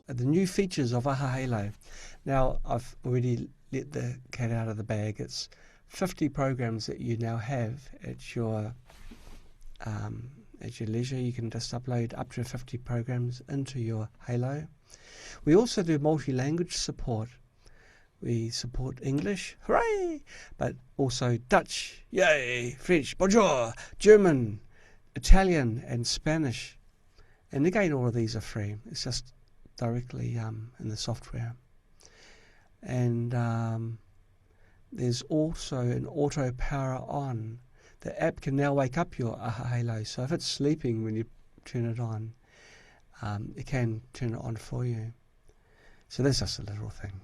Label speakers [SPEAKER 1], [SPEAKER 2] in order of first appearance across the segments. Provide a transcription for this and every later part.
[SPEAKER 1] The new features of AHA Halo. Now, I've already let the cat out of the bag. It's 50 programs that you now have at your leisure. You can just upload up to 50 programs into your Halo. We also do multi-language support. We support English, hooray! But also Dutch, yay! French, bonjour! German, Italian, and Spanish. And again, all of these are free. It's just directly in the software. And there's also an auto power on. The app can now wake up your AHA Halo. So if it's sleeping when you turn it on, it can turn it on for you. So that's just a little thing.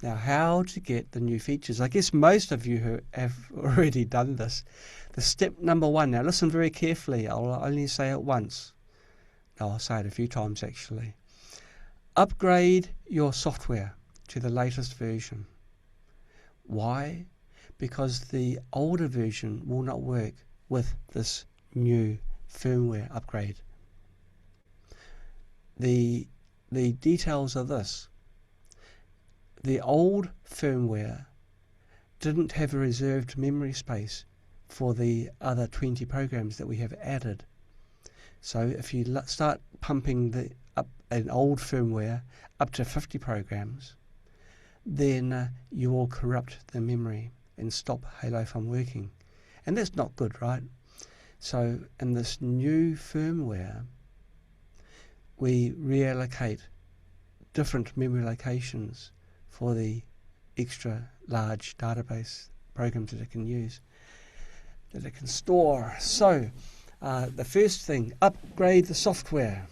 [SPEAKER 1] Now, how to get the new features? I guess most of you have already done this. The step number 1. Now listen very carefully. I'll only say it once. No, I'll say it a few times actually. Upgrade your software to the latest version. Why? Because the older version will not work with this new firmware upgrade. The details are this. The old firmware didn't have a reserved memory space for the other 20 programs that we have added. So if you start pumping an old firmware up to 50 programs, then you will corrupt the memory and stop Halo from working. And that's not good, right? So in this new firmware, we reallocate different memory locations for the extra large database programs that it can use, that it can store. So the first thing, upgrade the software.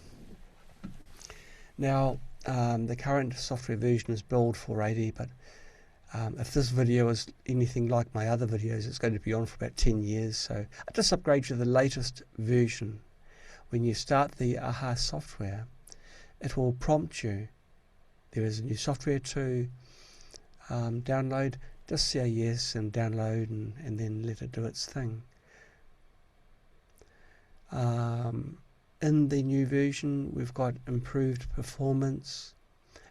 [SPEAKER 1] Now, the current software version is build 480, but if this video is anything like my other videos, it's going to be on for about 10 years. So I just upgrade to the latest version. When you start the AHA software, it will prompt you. There is a new software to download. Just say yes and download and then let it do its thing. In the new version, we've got improved performance.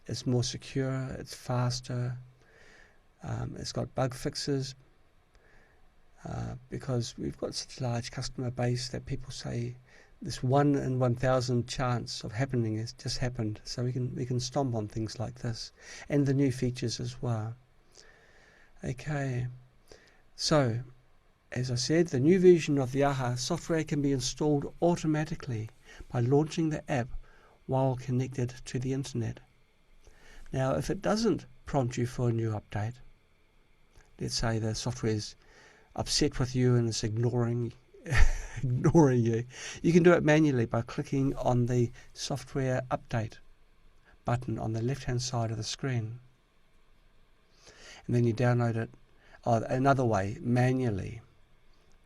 [SPEAKER 1] It's more secure, it's faster. It's got bug fixes because we've got such a large customer base that people say this 1 in 1,000 chance of happening has just happened. So we can stomp on things like this, and the new features as well. Okay, so as I said, the new version of the AHA software can be installed automatically by launching the app while connected to the internet. Now, if it doesn't prompt you for a new update, let's say the software is upset with you and is ignoring you, you can do it manually by clicking on the software update button on the left hand side of the screen, and then you download it. Another way, manually,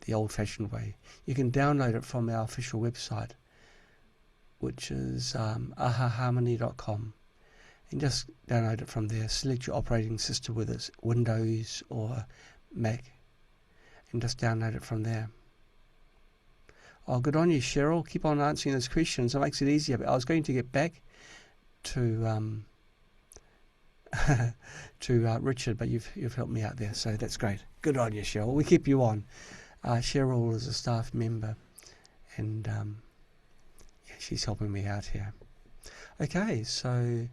[SPEAKER 1] the old-fashioned way, you can download it from our official website, which is ahaharmony.com, and just download it from there. Select your operating system, whether it's Windows or Mac, and just download it from there. Oh, good on you, Cheryl. Keep on answering those questions. It makes it easier. But I was going to get back to Richard, but you've helped me out there, so that's great. Good on you, Cheryl. We keep you on. Cheryl is a staff member, and yeah, she's helping me out here. Okay, so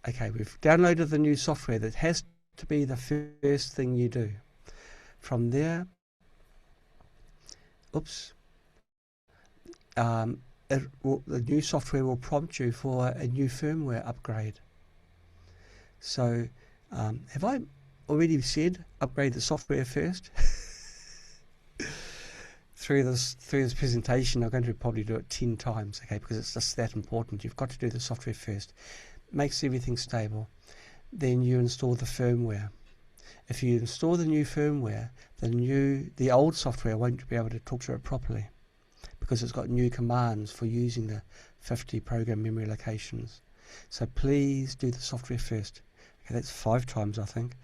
[SPEAKER 1] we've downloaded the new software. That has to be the first thing you do. From there, the new software will prompt you for a new firmware upgrade. So, have I already said upgrade the software first? Through this presentation, I'm going to probably do it 10 times, okay, because it's just that important. You've got to do the software first. Makes everything stable. Then you install the firmware. If you install the new firmware, the old software won't be able to talk to it properly, because it's got new commands for using the 50 program memory locations. So please do the software first. Okay, that's 5 times, I think.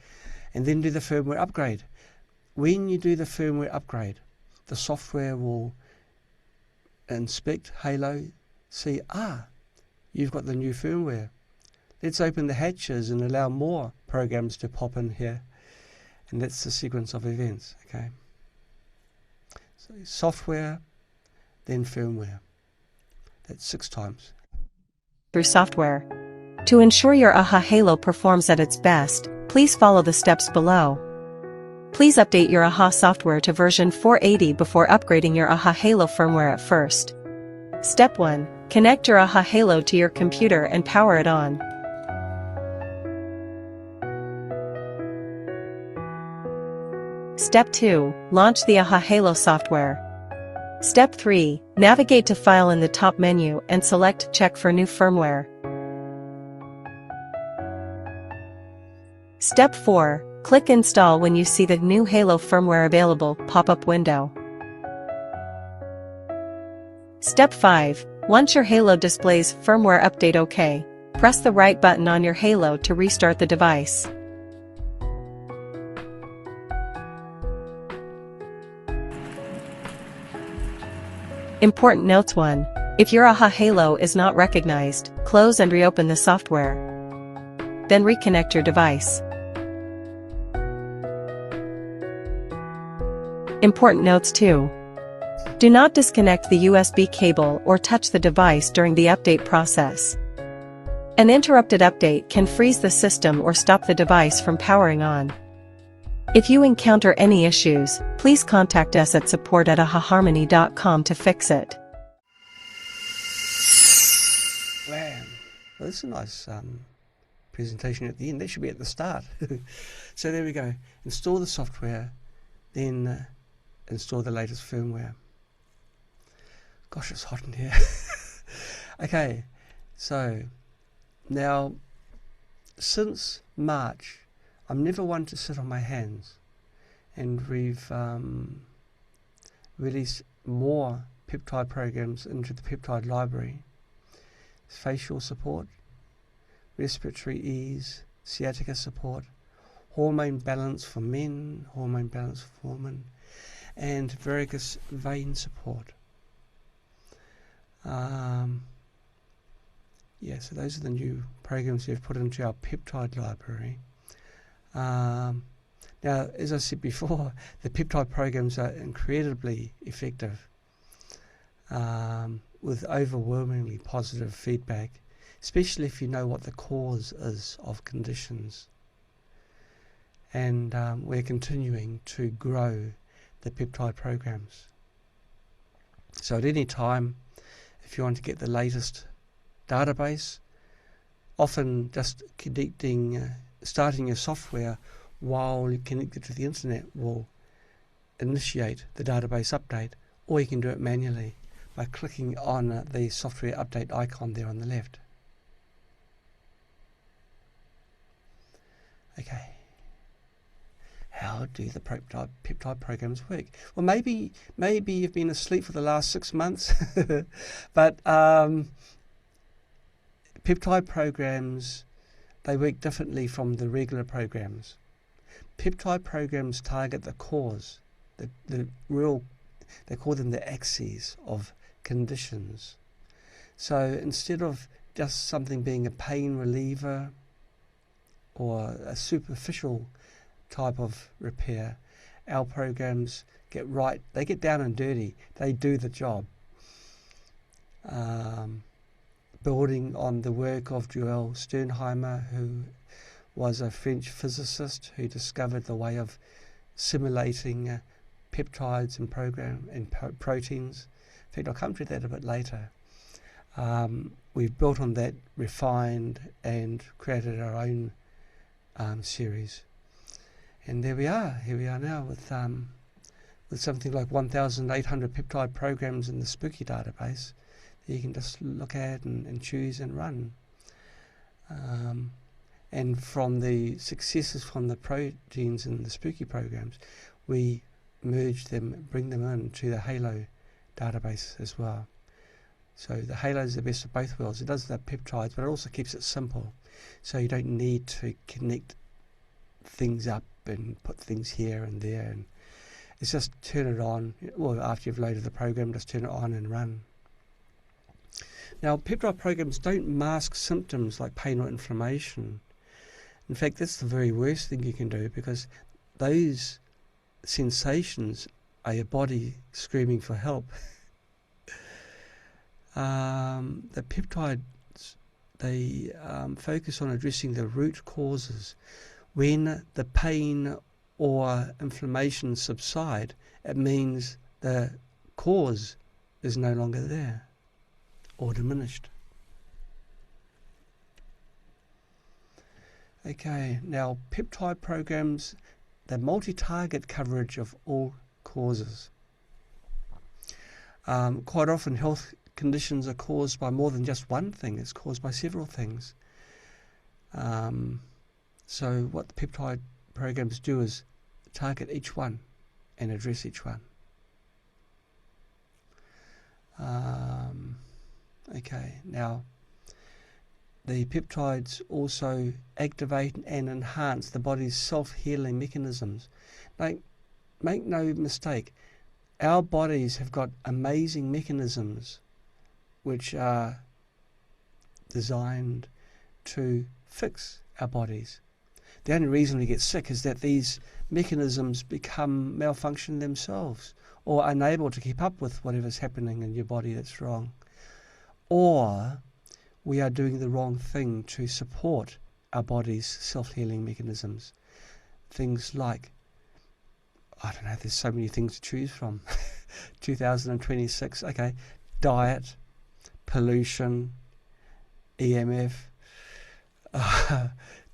[SPEAKER 1] And then do the firmware upgrade. When you do the firmware upgrade, the software will inspect Halo, see, you've got the new firmware. Let's open the hatches and allow more programs to pop in here. And that's the sequence of events, okay? So software, then firmware. That's 6 times.
[SPEAKER 2] Through software. To ensure your AHA Halo performs at its best, please follow the steps below. Please update your AHA software to version 480 before upgrading your AHA Halo firmware at first. Step 1. Connect your AHA Halo to your computer and power it on. Step 2. Launch the AHA Halo software. Step 3. Navigate to File in the top menu and select Check for new firmware. Step 4. Click Install when you see the new Halo firmware available pop-up window. Step 5. Once your Halo displays firmware update OK, press the right button on your Halo to restart the device. Important notes 1. If your AHA Halo is not recognized, close and reopen the software. Then reconnect your device. Important notes 2. Do not disconnect the USB cable or touch the device during the update process. An interrupted update can freeze the system or stop the device from powering on. If you encounter any issues, please contact us at support@ahaharmony.com to fix it.
[SPEAKER 1] Wow, well, that's a nice presentation at the end. That should be at the start. So there we go. Install the software, then install the latest firmware. Gosh, it's hot in here. Okay, so now since March, I'm never one to sit on my hands, and we've released more peptide programs into the peptide library. Facial support, respiratory ease, sciatica support, hormone balance for men, hormone balance for women, and varicose vein support. Yeah, so those are the new programs we've put into our peptide library. Now, as I said before, the peptide programs are incredibly effective, with overwhelmingly positive feedback, especially if you know what the cause is of conditions. And we're continuing to grow the peptide programs. So at any time, if you want to get the latest database, often just starting your software while you're connected to the internet will initiate the database update, or you can do it manually by clicking on the software update icon there on the left. Okay. How do the peptide programs work? Well, maybe you've been asleep for the last 6 months, but peptide programs, they work differently from the regular programs. Peptide programs target the cause, they call them the axes of conditions. So instead of just something being a pain reliever or a superficial type of repair, our programs get down and dirty, they do the job. Building on the work of Joël Sternheimer, who was a French physicist who discovered the way of simulating peptides and proteins. In fact, I'll come to that a bit later. We've built on that, refined, and created our own series. And there we are. Here we are now with something like 1,800 peptide programs in the Spooky database that you can just look at and choose and run. And from the successes from the proteins in the Spooky programs, we merge them, bring them into the Halo database as well. So the Halo is the best of both worlds. It does the peptides, but it also keeps it simple. So you don't need to connect things up and put things here and there. And it's just turn it on. Well, after you've loaded the program, just turn it on and run. Now, peptide programs don't mask symptoms like pain or inflammation. In fact, that's the very worst thing you can do, because those sensations are your body screaming for help. The peptides, they focus on addressing the root causes. When the pain or inflammation subside, it means the cause is no longer there or diminished. Okay, now peptide programs, the multi-target coverage of all causes. Quite often health conditions are caused by more than just one thing. It's caused by several things. So what the peptide programs do is target each one and address each one. Okay, now the peptides also activate and enhance the body's self-healing mechanisms. Now, make no mistake, our bodies have got amazing mechanisms which are designed to fix our bodies. The only reason we get sick is that these mechanisms become malfunction themselves, or unable to keep up with whatever's happening in your body that's wrong. Or we are doing the wrong thing to support our body's self-healing mechanisms. Things like, I don't know, there's so many things to choose from. 2026, okay, diet, pollution, EMF,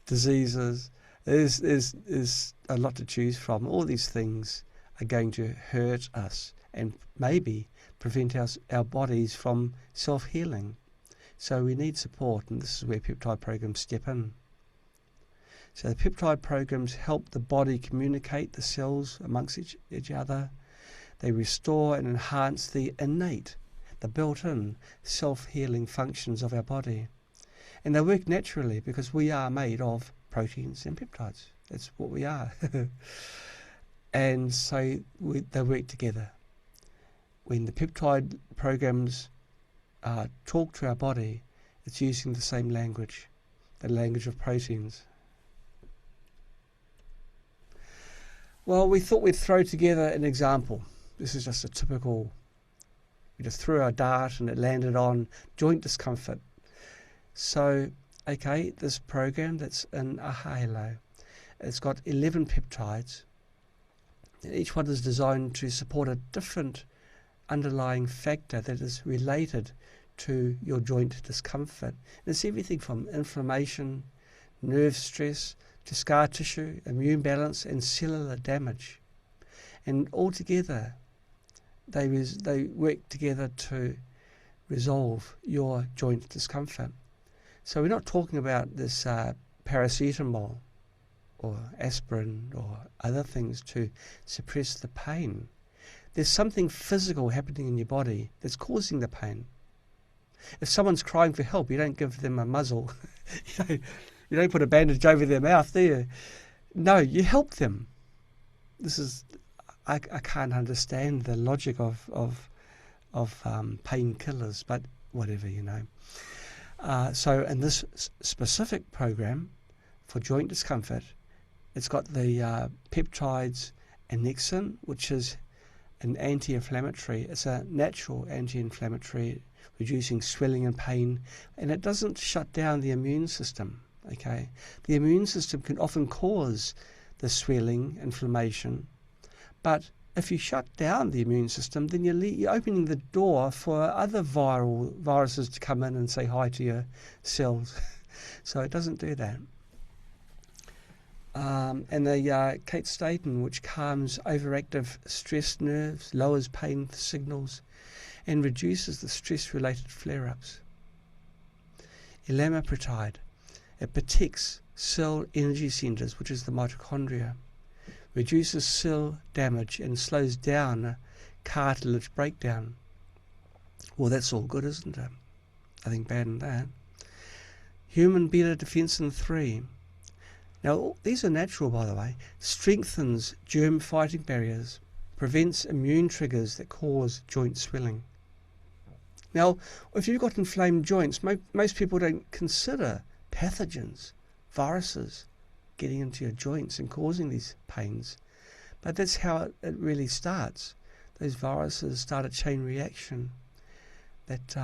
[SPEAKER 1] diseases. There's a lot to choose from. All these things are going to hurt us and maybe prevent our bodies from self-healing. So we need support, and this is where peptide programs step in. So the peptide programs help the body communicate the cells amongst each other. They restore and enhance the innate, the built-in self-healing functions of our body. And they work naturally because we are made of proteins and peptides. That's what we are. And so they work together. When the peptide programs talk to our body, it's using the same language, the language of proteins. Well, we thought we'd throw together an example. This is just a typical, we just threw our dart and it landed on joint discomfort. So, okay, this program that's in a halo, it's got 11 peptides, and each one is designed to support a different underlying factor that is related to your joint discomfort. And it's everything from inflammation, nerve stress, to scar tissue, immune balance, and cellular damage. And altogether, they work together to resolve your joint discomfort. So we're not talking about this paracetamol or aspirin or other things to suppress the pain. There's something physical happening in your body that's causing the pain. If someone's crying for help, you don't give them a muzzle. You don't put a bandage over their mouth, do you? No, you help them. This is, I can't understand the logic of painkillers, but whatever, you know. So in this specific program for joint discomfort, it's got the peptides annexin, which is an anti-inflammatory. It's a natural anti-inflammatory, reducing swelling and pain, and it doesn't shut down the immune system. Okay, the immune system can often cause the swelling, inflammation, but if you shut down the immune system, then you're opening the door for other viruses to come in and say hi to your cells. So it doesn't do that. And the Kate Staten, which calms overactive stress nerves, lowers pain signals, and reduces the stress-related flare-ups. Elamoprotide, it protects cell energy centers, which is the mitochondria, reduces cell damage, and slows down cartilage breakdown. Well, that's all good, isn't it? Nothing bad in that. Human beta defensin 3. Now, these are natural, by the way. Strengthens germ-fighting barriers, prevents immune triggers that cause joint swelling. Now, if you've got inflamed joints, most people don't consider pathogens, viruses, getting into your joints and causing these pains. But that's how it really starts. Those viruses start a chain reaction that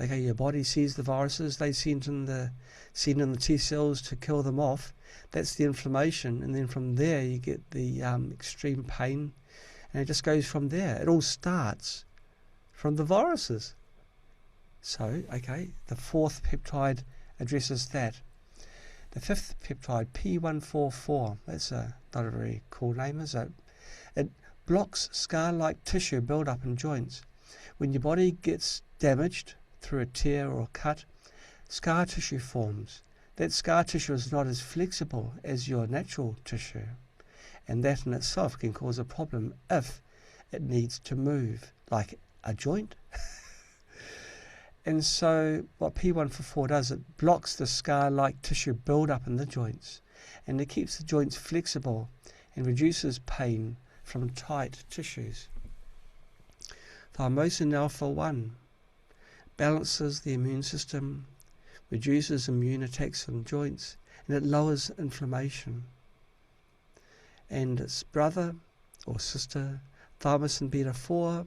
[SPEAKER 1] your body sees the viruses, they send in the T cells to kill them off. That's the inflammation, and then from there you get the extreme pain, and it just goes from there. It all starts from the viruses. So, the fourth peptide addresses that. The fifth peptide, P144, that's not a very cool name, is it? It blocks scar-like tissue build-up in joints. When your body gets damaged through a tear or cut, scar tissue forms. That scar tissue is not as flexible as your natural tissue, and that in itself can cause a problem if it needs to move, like a joint. And so what P144 does, it blocks the scar-like tissue build-up in the joints, and it keeps the joints flexible and reduces pain from tight tissues. Thymosin alpha-1 balances the immune system, reduces immune attacks on joints, and it lowers inflammation. And its brother or sister, thymosin beta-4,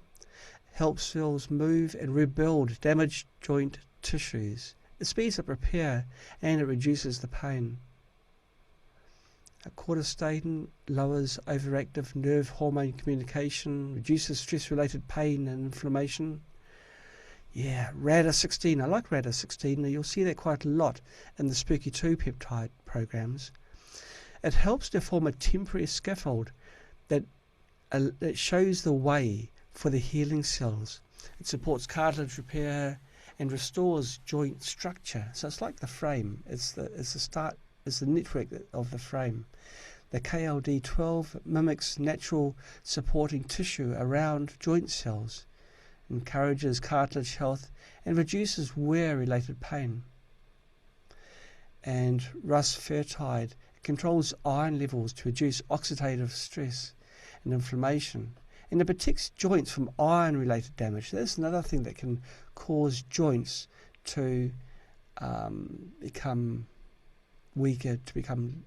[SPEAKER 1] helps cells move and rebuild damaged joint tissues. It speeds up repair and it reduces the pain. Cortistatin lowers overactive nerve hormone communication, reduces stress-related pain and inflammation. Yeah, RADA16. I like RADA16. You'll see that quite a lot in the Spooky 2 peptide programs. It helps to form a temporary scaffold that shows the way for the healing cells. It supports cartilage repair and restores joint structure. So it's like the frame. It's the network of the frame. The KLD12 mimics natural supporting tissue around joint cells, encourages cartilage health, and reduces wear-related pain. And rusfertide controls iron levels to reduce oxidative stress and inflammation. And it protects joints from iron-related damage. That's another thing that can cause joints to become weaker, to become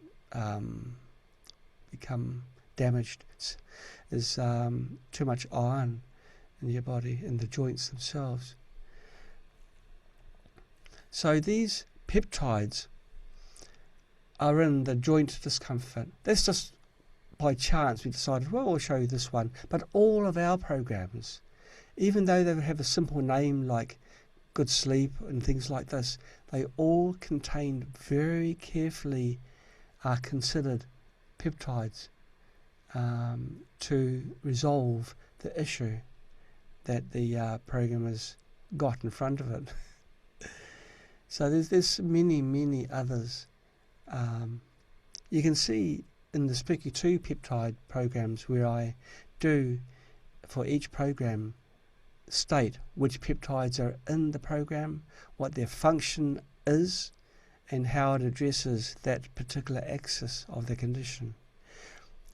[SPEAKER 1] damaged. Is too much iron in your body, in the joints themselves. So these peptides are in the joint discomfort. That's just by chance we decided, well, we'll show you this one. But all of our programs, even though they have a simple name like Good Sleep and things like this, they all contain very carefully considered peptides to resolve the issue that the programmers got in front of it. So there's many others. You can see in the Spooky 2 peptide programs where I do, for each program, state which peptides are in the program, what their function is, and how it addresses that particular axis of the condition.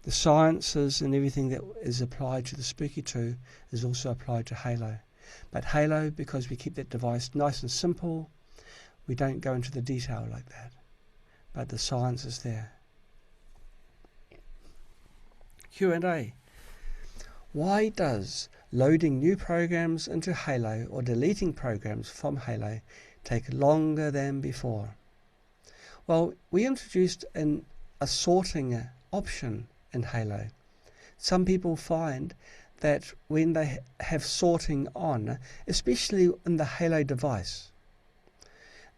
[SPEAKER 1] The sciences and everything that is applied to the Spooky 2 is also applied to Halo. But Halo, because we keep that device nice and simple, we don't go into the detail like that. But the science is there. Q&A. Why does loading new programs into Halo or deleting programs from Halo take longer than before? Well, we introduced a sorting option in Halo. Some people find that when they have sorting on, especially in the Halo device,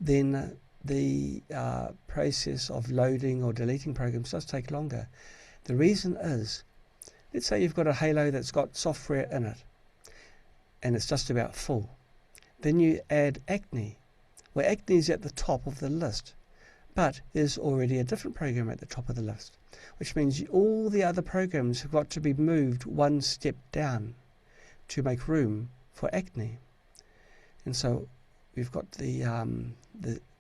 [SPEAKER 1] then the process of loading or deleting programs does take longer. The reason is, let's say you've got a Halo that's got software in it and it's just about full. Then you add Acne. Well, Acne is at the top of the list, but there's already a different program at the top of the list, which means all the other programs have got to be moved one step down to make room for Acne. And so we've got the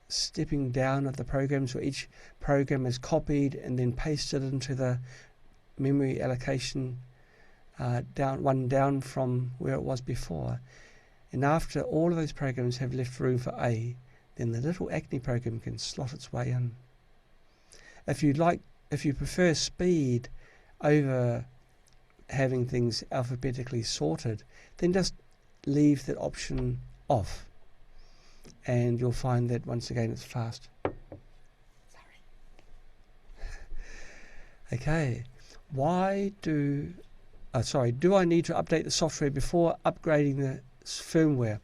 [SPEAKER 1] stepping down of the programs where each program is copied and then pasted into the memory allocation down from where it was before. And after all of those programs have left room for A, then the little Acne program can slot its way in. If you prefer speed over having things alphabetically sorted, then just leave that option off, and you'll find that once again it's fast. Okay, do I need to update the software before upgrading the firmware?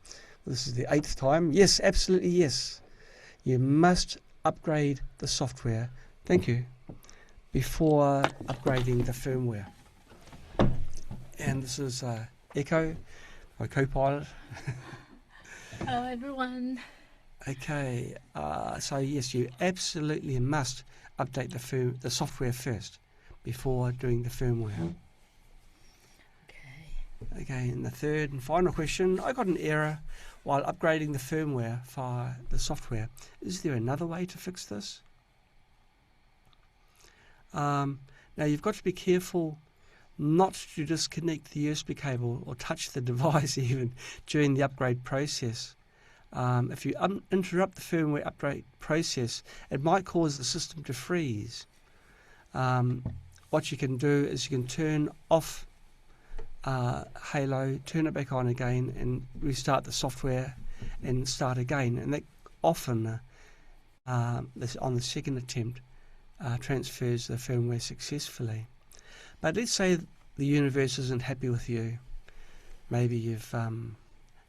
[SPEAKER 1] Well, this is the 8th time. Yes, absolutely yes. You must upgrade the software, thank you, before upgrading the firmware. And this is Echo, my co-pilot.
[SPEAKER 3] Hello everyone.
[SPEAKER 1] Okay, so yes, you absolutely must update the software first before doing the firmware. Okay, and the third and final question, I got an error while upgrading the firmware for the software. Is there another way to fix this? Now you've got to be careful not to disconnect the USB cable or touch the device even during the upgrade process. If you interrupt the firmware upgrade process, it might cause the system to freeze. What you can do is you can turn off Halo, turn it back on again and restart the software and start again, and that often on the second attempt transfers the firmware successfully. But let's say the universe isn't happy with you. Maybe you've done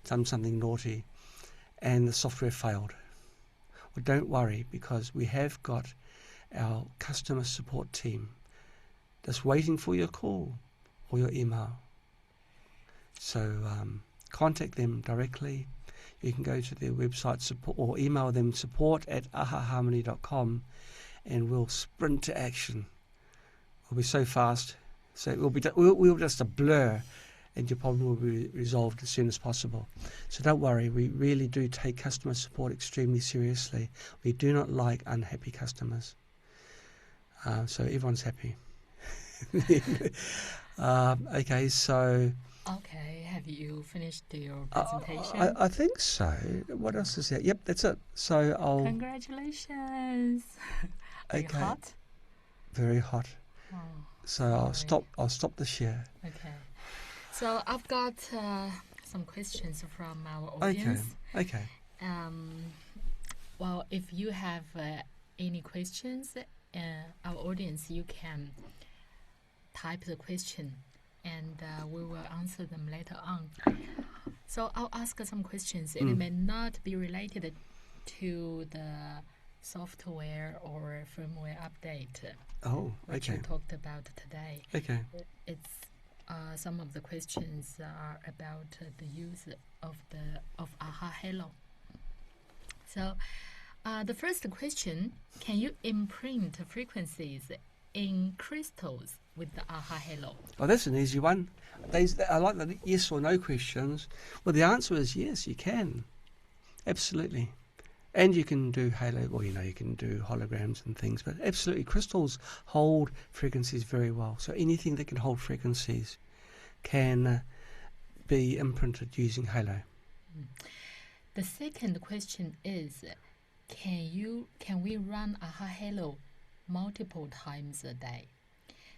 [SPEAKER 1] something naughty and the software failed. Well, don't worry, because we have got our customer support team just waiting for your call or your email. So contact them directly. You can go to their website support or email them support@ahaharmony.com, and we'll sprint to action. We'll be so fast, so we'll just a blur, and your problem will be resolved as soon as possible. So don't worry, we really do take customer support extremely seriously. We do not like unhappy customers. So everyone's happy. Okay, so...
[SPEAKER 3] Okay, have you finished your presentation?
[SPEAKER 1] I think so. What else is there? Yep, that's it. So I'll...
[SPEAKER 3] Congratulations. Are you hot?
[SPEAKER 1] Very hot.
[SPEAKER 3] Oh,
[SPEAKER 1] so I'll stop the share.
[SPEAKER 3] Okay. So I've got some questions from our audience.
[SPEAKER 1] Okay.
[SPEAKER 3] Well, if you have any questions, our audience, you can type the question and we will answer them later on. So I'll ask some questions. It may not be related to the software or firmware update. Which we talked about today.
[SPEAKER 1] Okay.
[SPEAKER 3] It's some of the questions are about the use of AHA Halo. So the first question: can you imprint frequencies in crystals with the AHA Halo?
[SPEAKER 1] Oh, that's an easy one. I like the yes or no questions. Well, the answer is yes, you can. Absolutely. And you can do halo, well, you can do holograms and things, but absolutely, crystals hold frequencies very well. So anything that can hold frequencies can be imprinted using halo.
[SPEAKER 3] The second question is, can we run AHA Halo multiple times a day?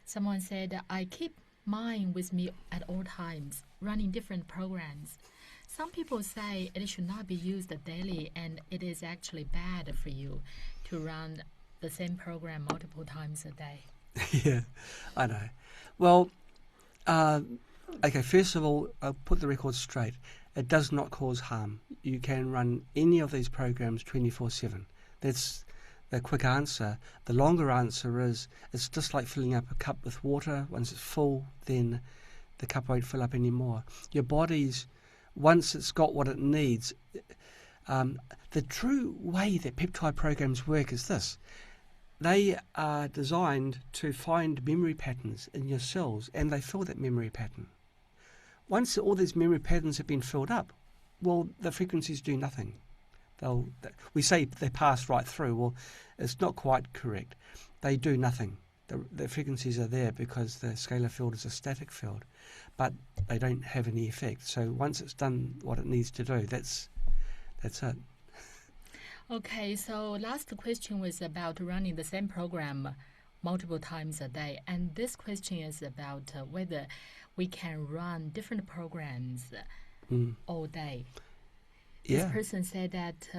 [SPEAKER 3] Someone said, I keep mine with me at all times, running different programs. Some people say it should not be used daily, and it is actually bad for you to run the same program multiple times a day.
[SPEAKER 1] Yeah, I know. Well, okay, first of all, I'll put the record straight. It does not cause harm. You can run any of these programs 24/7. That's the quick answer. The longer answer is, it's just like filling up a cup with water. Once it's full, then the cup won't fill up anymore. Your body's, once it's got what it needs, the true way that peptide programs work is this. They are designed to find memory patterns in your cells, and they fill that memory pattern. Once all these memory patterns have been filled up, well, the frequencies do nothing. We say they pass right through. Well, it's not quite correct. They do nothing. The frequencies are there because the scalar field is a static field, but they don't have any effect. So once it's done what it needs to do, that's it.
[SPEAKER 3] Okay, so last question was about running the same program multiple times a day. And this question is about whether we can run different programs all day.
[SPEAKER 1] Yeah.
[SPEAKER 3] This person said that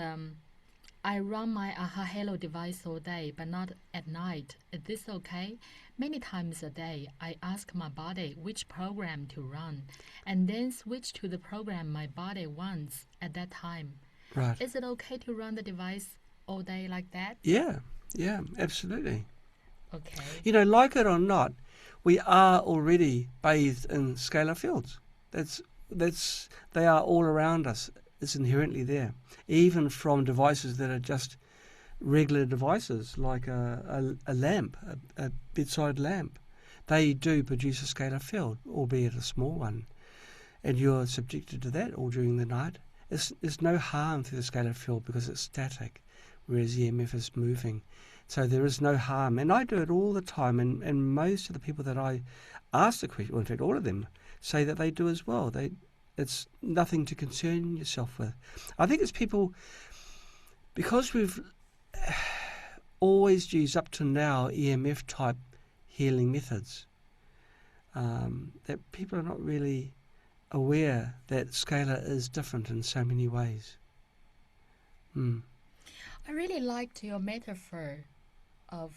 [SPEAKER 3] I run my AHA Halo device all day, but not at night. Is this okay? Many times a day, I ask my body which program to run, and then switch to the program my body wants at that time.
[SPEAKER 1] Right.
[SPEAKER 3] Is it okay to run the device all day like that?
[SPEAKER 1] Yeah, absolutely.
[SPEAKER 3] Okay.
[SPEAKER 1] You know, like it or not, we are already bathed in scalar fields. They are all around us. It's inherently there, even from devices that are just regular devices, like a lamp, a bedside lamp. They do produce a scalar field, albeit a small one, and you're subjected to that all during the night. There's no harm through the scalar field because it's static, whereas EMF is moving. So there is no harm. And I do it all the time, and most of the people that I ask the question, well, in fact all of them, say that they do as well. It's nothing to concern yourself with. I think it's people, because we've always used up to now EMF type healing methods, that people are not really aware that scalar is different in so many ways.
[SPEAKER 3] I really liked your metaphor of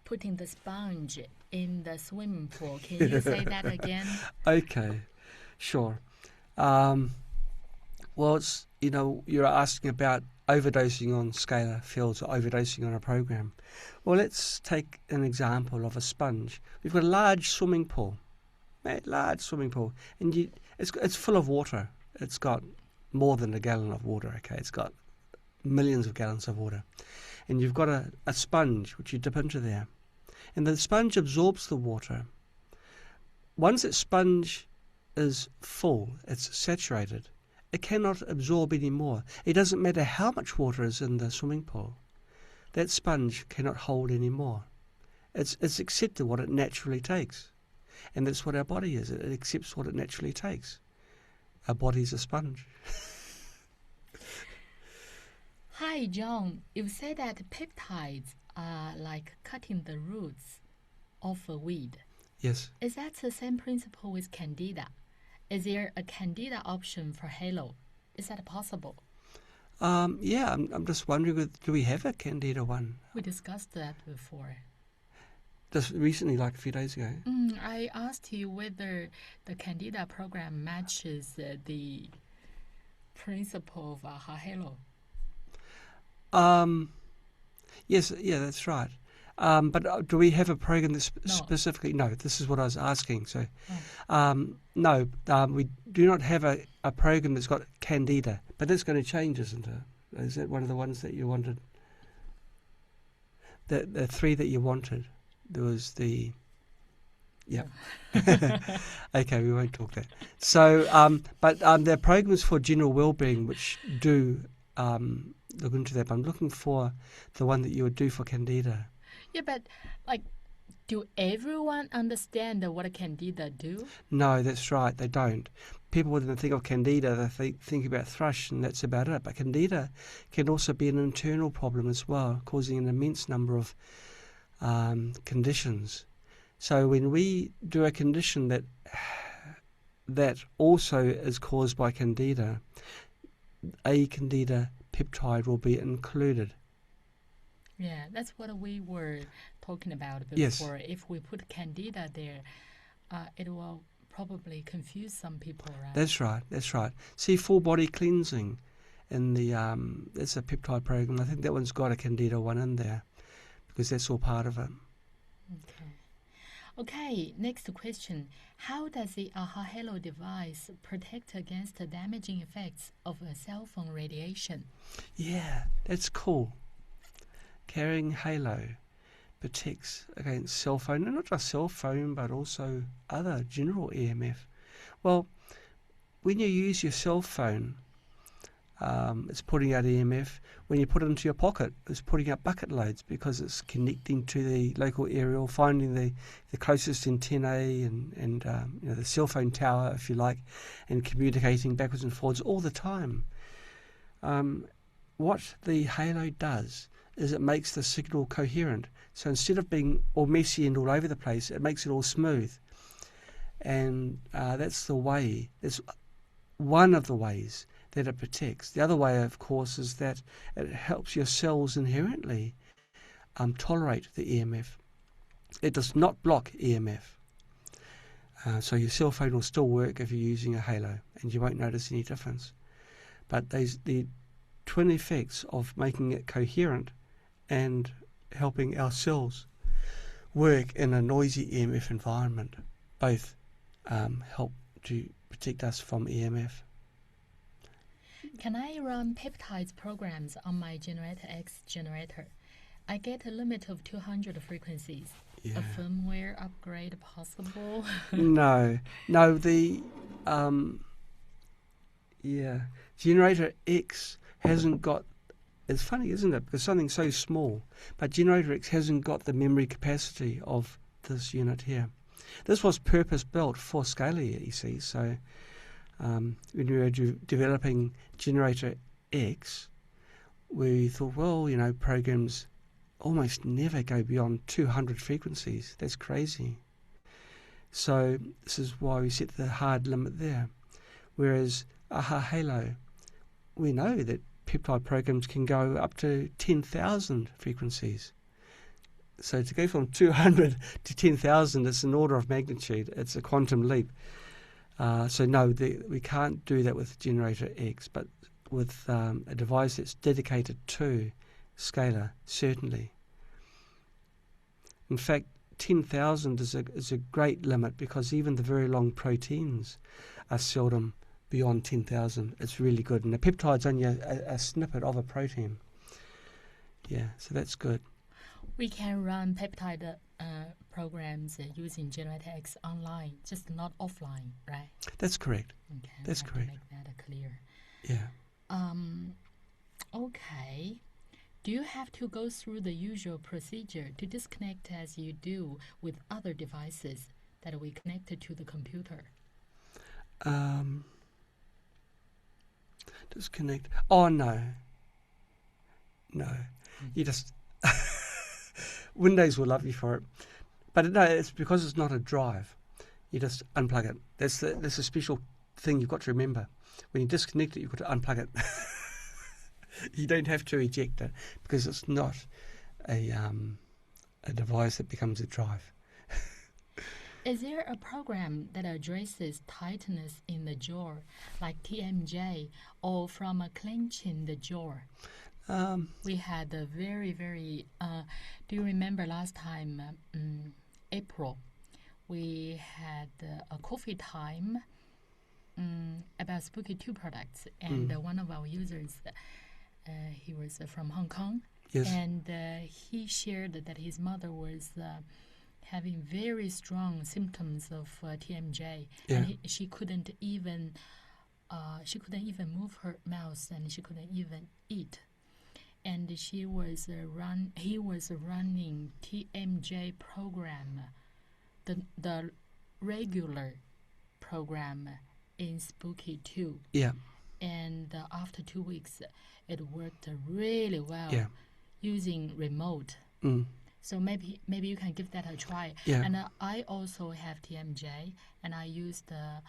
[SPEAKER 3] putting the sponge in the swimming pool. Can you say that again?
[SPEAKER 1] Okay, sure. Well, it's, you're asking about overdosing on scalar fields or overdosing on a program. Well, let's take an example of a sponge. We've got a large swimming pool, and it's full of water. It's got more than a gallon of water. Okay, it's got millions of gallons of water, and you've got a sponge which you dip into there, and the sponge absorbs the water. Once that sponge is full, it's saturated, it cannot absorb any more. It doesn't matter how much water is in the swimming pool. That sponge cannot hold any more. It's accepted what it naturally takes. And that's what our body is. It accepts what it naturally takes. Our body's a sponge.
[SPEAKER 3] Hi, John. You said that peptides are like cutting the roots of a weed.
[SPEAKER 1] Yes.
[SPEAKER 3] Is that the same principle with Candida? Is there a Candida option for Halo? Is that possible?
[SPEAKER 1] Yeah, I'm just wondering, do we have a Candida one?
[SPEAKER 3] We discussed that before.
[SPEAKER 1] Just recently, like a few days ago.
[SPEAKER 3] I asked you whether the Candida program matches the principle of AHA Halo.
[SPEAKER 1] Yes, yeah, that's right. But do we have a program that
[SPEAKER 3] No.
[SPEAKER 1] specifically? No, this is what I was asking. So, no, we do not have a program that's got Candida, but that's going to change, isn't it? Is that one of the ones that you wanted? The three that you wanted. There was the. Yeah. Okay, we won't talk that. So, but there are programs for general well-being which do look into that. But I'm looking for the one that you would do for Candida.
[SPEAKER 3] Yeah, but do everyone understand what a Candida do?
[SPEAKER 1] No, that's right. They don't. People, when they think of Candida, they think about thrush, and that's about it. But Candida can also be an internal problem as well, causing an immense number of conditions. So when we do a condition that also is caused by Candida, a Candida peptide will be included.
[SPEAKER 3] Yeah, that's what we were talking about before.
[SPEAKER 1] Yes.
[SPEAKER 3] If we put Candida there, it will probably confuse some people, right?
[SPEAKER 1] That's right. See, full body cleansing in the that's a peptide program. I think that one's got a Candida one in there because that's all part of it.
[SPEAKER 3] Okay, next question. How does the AHA Halo device protect against the damaging effects of a cell phone radiation?
[SPEAKER 1] Yeah, that's cool. Carrying Halo protects against cell phone, and not just cell phone, but also other general EMF. Well, when you use your cell phone, it's putting out EMF. When you put it into your pocket, it's putting out bucket loads because it's connecting to the local aerial, finding the closest antennae and the cell phone tower, if you like, and communicating backwards and forwards all the time. What the halo does is it makes the signal coherent. So instead of being all messy and all over the place, it makes it all smooth. And that's the way, that's one of the ways that it protects. The other way, of course, is that it helps your cells inherently tolerate the EMF. It does not block EMF. So your cell phone will still work if you're using a halo, and you won't notice any difference. But the twin effects of making it coherent and helping our cells work in a noisy EMF environment both help to protect us from EMF.
[SPEAKER 3] Can I run peptides programs on my Generator X generator? I get a limit of 200 frequencies.
[SPEAKER 1] Yeah.
[SPEAKER 3] A firmware upgrade possible?
[SPEAKER 1] No, the Generator X hasn't got. It's funny, isn't it? Because something so small, but Generator X hasn't got the memory capacity of this unit here. This was purpose-built for scalar, you see. So when we were developing Generator X, we thought, well, programs almost never go beyond 200 frequencies. That's crazy. So this is why we set the hard limit there. Whereas AHA Halo, we know that peptide programs can go up to 10,000 frequencies. So to go from 200 to 10,000, it's an order of magnitude. It's a quantum leap. So no, we can't do that with Generator X, but with a device that's dedicated to scalar, certainly. In fact, 10,000 is a great limit because even the very long proteins are seldom beyond 10,000. It's really good. And the peptide's only a snippet of a protein. Yeah, so that's good.
[SPEAKER 3] We can run peptide programs using Generator X online, just not offline, right?
[SPEAKER 1] That's correct.
[SPEAKER 3] Okay,
[SPEAKER 1] that's correct.
[SPEAKER 3] To make that clear.
[SPEAKER 1] Yeah.
[SPEAKER 3] Okay. Do you have to go through the usual procedure to disconnect as you do with other devices that we connected to the computer?
[SPEAKER 1] Disconnect. Oh, no. No. You just... Windows will love you for it. But no, it's because it's not a drive. You just unplug it. That's a special thing you've got to remember. When you disconnect it, you've got to unplug it. You don't have to eject it because it's not a device that becomes a drive.
[SPEAKER 3] Is there a program that addresses tightness in the jaw, like TMJ, or from clenching the jaw? We had a very, very... do you remember last time, April, we had a coffee time about Spooky 2 products, and one of our users, he was from Hong Kong,
[SPEAKER 1] yes.
[SPEAKER 3] And he shared that his mother was having very strong symptoms of TMJ,
[SPEAKER 1] yeah.
[SPEAKER 3] And she couldn't even move her mouth, and she couldn't even eat. And he was running TMJ program, the regular program in Spooky 2.
[SPEAKER 1] Yeah.
[SPEAKER 3] And after 2 weeks, it worked really well,
[SPEAKER 1] yeah.
[SPEAKER 3] using remote. So maybe you can give that a try.
[SPEAKER 1] Yeah.
[SPEAKER 3] And I also have TMJ, and I use the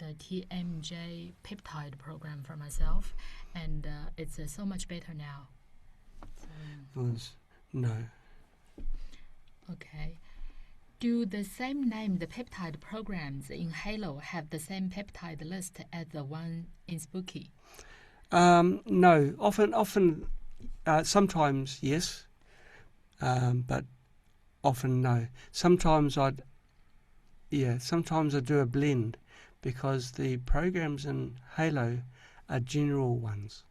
[SPEAKER 3] TMJ peptide program for myself, and it's so much better now.
[SPEAKER 1] No.
[SPEAKER 3] Okay. Do the same named peptide programs in Halo have the same peptide list as the one in Spooky?
[SPEAKER 1] No. Often, sometimes yes, but often no. Sometimes I do a blend because the programs in Halo are general ones.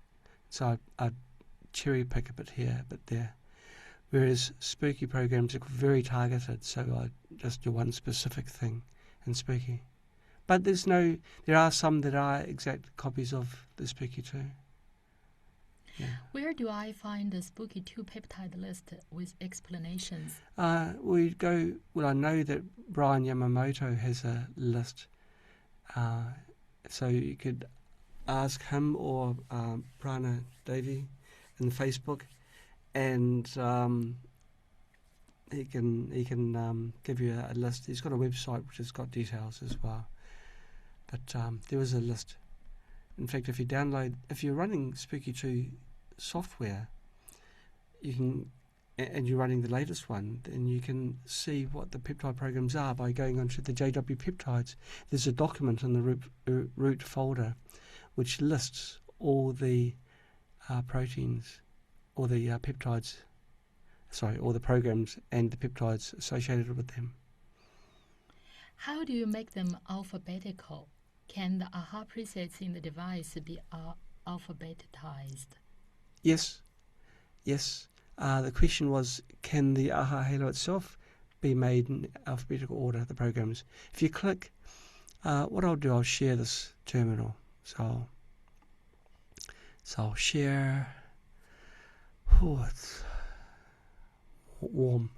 [SPEAKER 1] So I cherry pick a bit here, a bit there. Whereas Spooky programs are very targeted, so I just do one specific thing in Spooky. But there are some that are exact copies of the Spooky too. Yeah.
[SPEAKER 3] Where do I find the Spooky 2 peptide list with explanations?
[SPEAKER 1] We go. Well, I know that Brian Yamamoto has a list, so you could ask him or Prana Devi in Facebook, and he can give you a list. He's got a website which has got details as well. But there is a list. In fact, if you're running Spooky 2 software, you can, and you're running the latest one, then you can see what the peptide programs are by going onto the JW peptides. There's a document in the root folder which lists all the proteins, or the peptides, all the programs and the peptides associated with them.
[SPEAKER 3] How do you make them alphabetical? Can the AHA presets in the device be alphabetized?
[SPEAKER 1] Yes. The question was, can the AHA Halo itself be made in alphabetical order, the programs? If you click, what I'll do, I'll share this terminal. So I'll share. Oh, it's warm.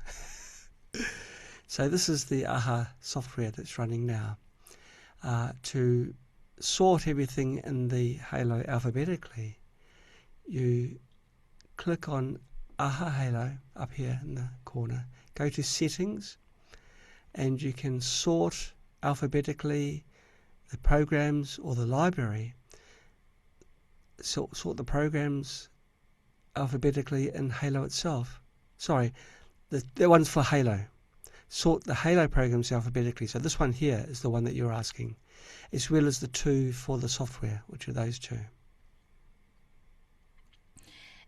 [SPEAKER 1] So this is the AHA software that's running now. To sort everything in the Halo alphabetically, you click on AHA Halo up here in the corner, go to Settings, and you can sort alphabetically the programs or the library. Sort the programs alphabetically in Halo itself. Sorry, the one's for Halo. Sort the Halo programs alphabetically. So this one here is the one that you're asking, as well as the two for the software, which are those two.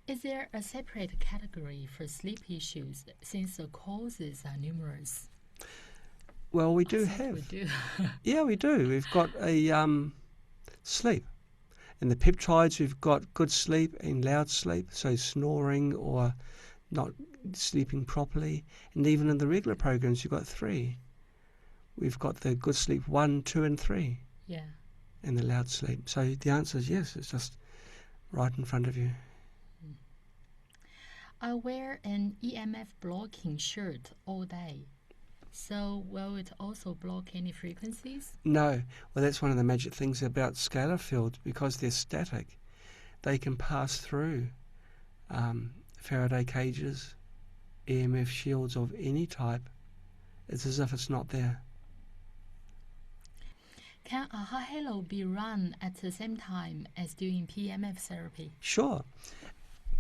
[SPEAKER 3] Is there a separate category for sleep issues, since the causes are numerous?
[SPEAKER 1] Well, we do have.
[SPEAKER 3] We do.
[SPEAKER 1] Yeah, we do. We've got a sleep. In the peptides, we've got good sleep and loud sleep, so snoring or not sleeping properly. And even in the regular programs, you've got three. We've got the good sleep 1, 2, and 3.
[SPEAKER 3] Yeah.
[SPEAKER 1] And the loud sleep. So the answer is yes, it's just right in front of you.
[SPEAKER 3] I wear an EMF blocking shirt all day. So will it also block any frequencies?
[SPEAKER 1] No. Well, that's one of the magic things about scalar fields. Because they're static, they can pass through Faraday cages, EMF shields of any type. It's as if it's not there.
[SPEAKER 3] Can AHA Halo be run at the same time as doing PEMF therapy?
[SPEAKER 1] Sure.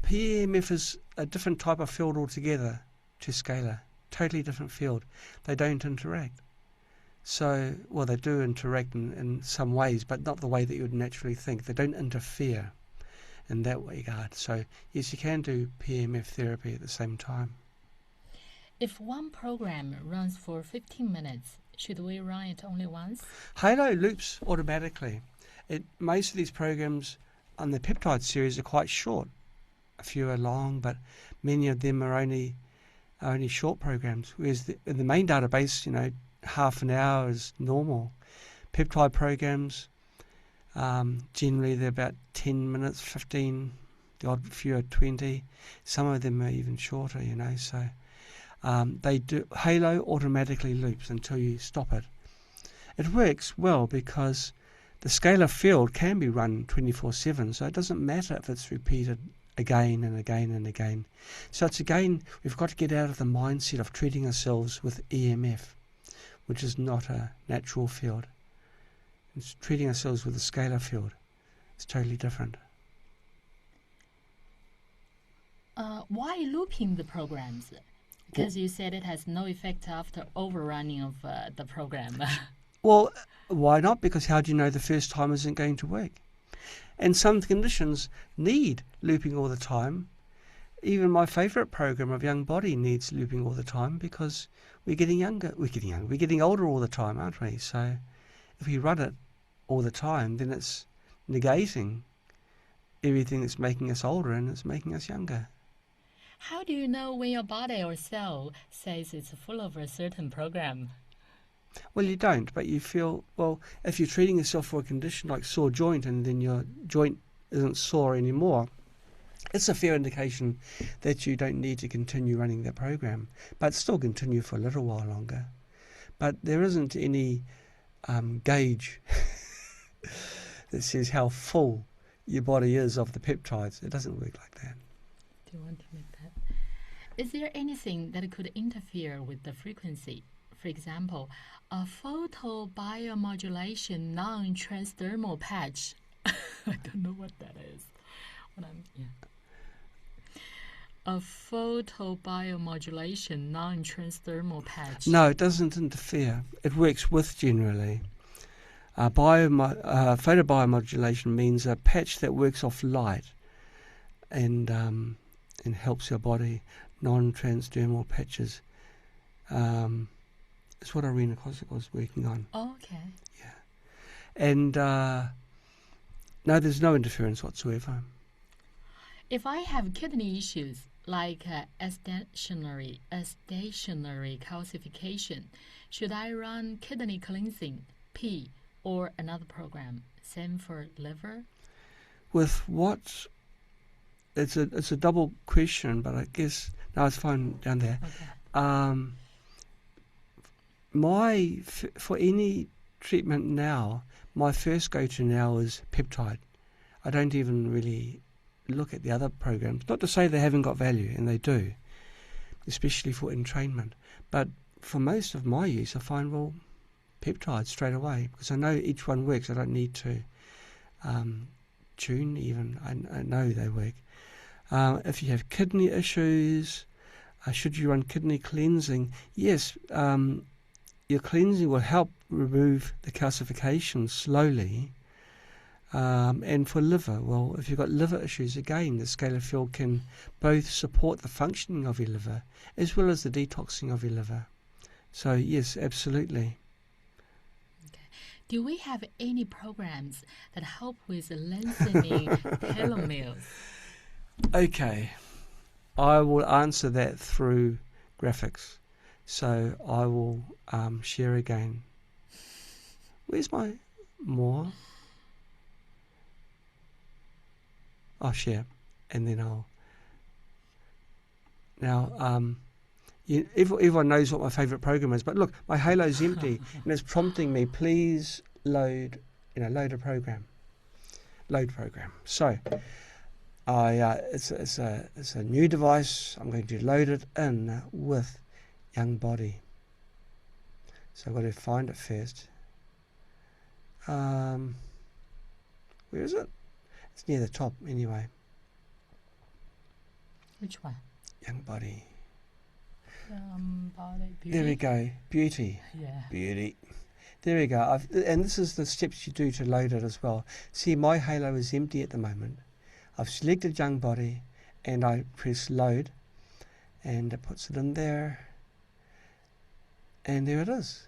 [SPEAKER 1] PEMF is a different type of field altogether to scalar. Totally different field. They don't interact. So, well, they do interact in some ways, but not the way that you would naturally think. They don't interfere in that regard. So, yes, you can do PEMF therapy at the same time.
[SPEAKER 3] If one program runs for 15 minutes, should we run it only once?
[SPEAKER 1] Halo loops automatically. Most of these programs on the peptide series are quite short. A few are long, but many of them are only short programs. Whereas in the main database, half an hour is normal. Peptide programs, generally they're about 10 minutes, 15, the odd few are 20. Some of them are even shorter, so they do. Halo automatically loops until you stop it. It works well because the scalar field can be run 24/7, so it doesn't matter if it's repeated again and again and again. So it's again, we've got to get out of the mindset of treating ourselves with EMF, which is not a natural field. It's treating ourselves with a scalar field. It's totally different.
[SPEAKER 3] Why looping the programs? Because you said it has no effect after overrunning of the program.
[SPEAKER 1] Well, why not? Because how do you know the first time isn't going to work? And some conditions need looping all the time. Even my favourite program of Young Body needs looping all the time because we're getting younger. We're getting older all the time, aren't we? So if we run it all the time, then it's negating everything that's making us older and it's making us younger.
[SPEAKER 3] How do you know when your body or cell says it's full of a certain program?
[SPEAKER 1] Well, you don't, but you feel, well, if you're treating yourself for a condition like sore joint and then your joint isn't sore anymore, It's a fair indication that you don't need to continue running that program, but still continue for a little while longer. But there isn't any gauge that says how full your body is of the peptides. It doesn't work like that.
[SPEAKER 3] Do you want to make that? Is there anything that could interfere with the frequency? For example, a photobiomodulation non-transdermal patch. I don't know what that is. A photobiomodulation non-transdermal patch.
[SPEAKER 1] No, it doesn't interfere. It works with generally. Photobiomodulation means a patch that works off light and helps your body. Non-transdermal patches. It's what Irina Kosik was working on.
[SPEAKER 3] Oh, okay.
[SPEAKER 1] Yeah. And no, there's no interference whatsoever.
[SPEAKER 3] If I have kidney issues like a stationary calcification, should I run kidney cleansing, P, or another program? Same for liver?
[SPEAKER 1] With what? It's a double question, but I guess no, it's fine down there.
[SPEAKER 3] Okay.
[SPEAKER 1] For any treatment now, my first go-to now is peptide. I don't even really look at the other programs. Not to say they haven't got value, and they do, especially for entrainment. But for most of my use, I find, well, peptides straight away, because I know each one works. I don't need to tune even. I know they work. If you have kidney issues, should you run kidney cleansing? Yes, your cleansing will help remove the calcification slowly. And for liver, well, if you've got liver issues, again, the scalar field can both support the functioning of your liver as well as the detoxing of your liver. So, yes, absolutely.
[SPEAKER 3] Okay. Do we have any programs that help with lengthening telomeres?
[SPEAKER 1] Okay, I will answer that through graphics. So I will share again. Where's my more? I'll share, and then I'll. Now, everyone knows what my favourite program is, but look, my Halo's empty, and it's prompting me, please load a program. Load program. So, it's a new device. I'm going to load it in with Young Body. So I've got to find it first. Where is it? It's near the top anyway.
[SPEAKER 3] Which one?
[SPEAKER 1] Young Body.
[SPEAKER 3] Body. Beauty?
[SPEAKER 1] There we go. Beauty.
[SPEAKER 3] Yeah.
[SPEAKER 1] Beauty. There we go. And this is the steps you do to load it as well. See, my Halo is empty at the moment. I've selected Young Body and I press load and it puts it in there. And there it is.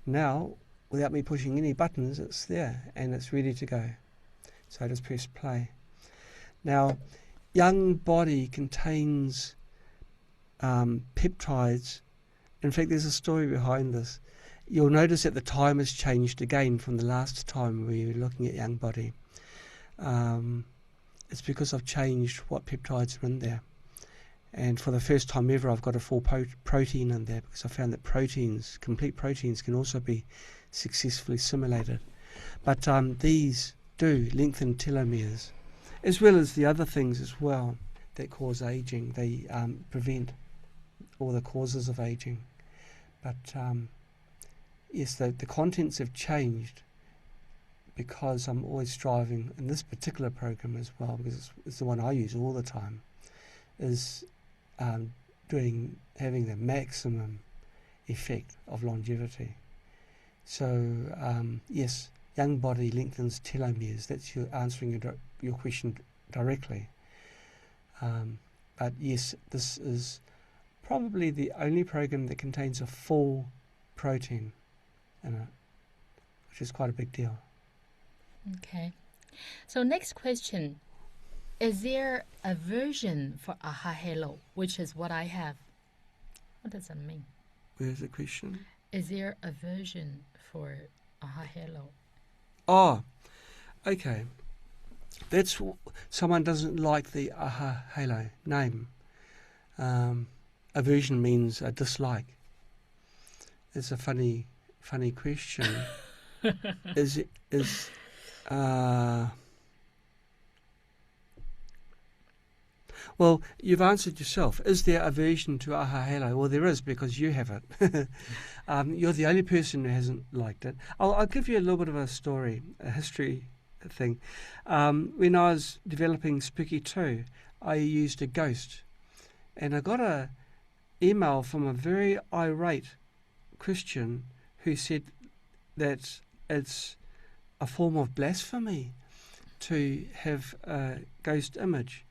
[SPEAKER 1] Now, without me pushing any buttons, it's there and it's ready to go. So I just press play. Now, Young Body contains peptides. In fact, there's a story behind this. You'll notice that the time has changed again from the last time we were looking at Young Body. It's because I've changed what peptides are in there. And for the first time ever, I've got a full protein in there because I found that complete proteins, can also be successfully simulated. But these do lengthen telomeres, as well as the other things as well that cause aging. They prevent all the causes of aging. But yes, the contents have changed because I'm always striving in this particular program as well, because it's the one I use all the time, is having the maximum effect of longevity. So yes, Young Body lengthens telomeres. That's answering your question directly. But yes, this is probably the only program that contains a full protein in it, which is quite a big deal.
[SPEAKER 3] Okay. So next question. Is there a version for AHA Halo, which is what I have? What does that mean?
[SPEAKER 1] Where's the question?
[SPEAKER 3] Is there a version for AHA Halo?
[SPEAKER 1] Oh, okay. Someone doesn't like the aha halo name. Aversion means a dislike. It's a funny question. Well, you've answered yourself. Is there aversion to aha halo? Well, there is, because you have it. You're the only person who hasn't liked it. I'll give you a little bit of a story, a history thing. When I was developing Spooky 2, I used a ghost, and I got a email from a very irate Christian who said that it's a form of blasphemy to have a ghost image.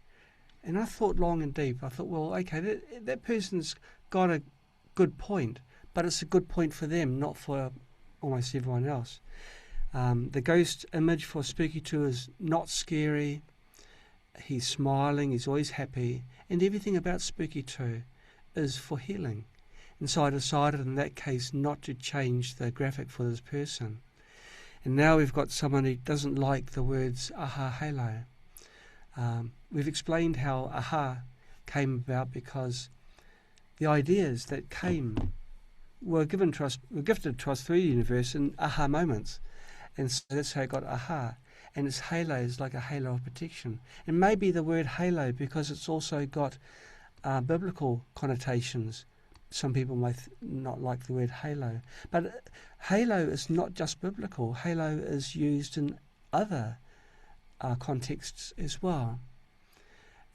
[SPEAKER 1] And I thought long and deep. I thought, well, okay, that person's got a good point, but it's a good point for them, not for almost everyone else. The ghost image for Spooky 2 is not scary. He's smiling, he's always happy, and everything about Spooky 2 is for healing. And so I decided in that case not to change the graphic for this person. And now we've got someone who doesn't like the words aha halo. We've explained how aha came about because the ideas that came were gifted to us through the universe in aha moments. And so that's how it got aha. And its halo is like a halo of protection. And maybe the word halo because it's also got biblical connotations. Some people may not like the word halo. But halo is not just biblical. Halo is used in other contexts as well.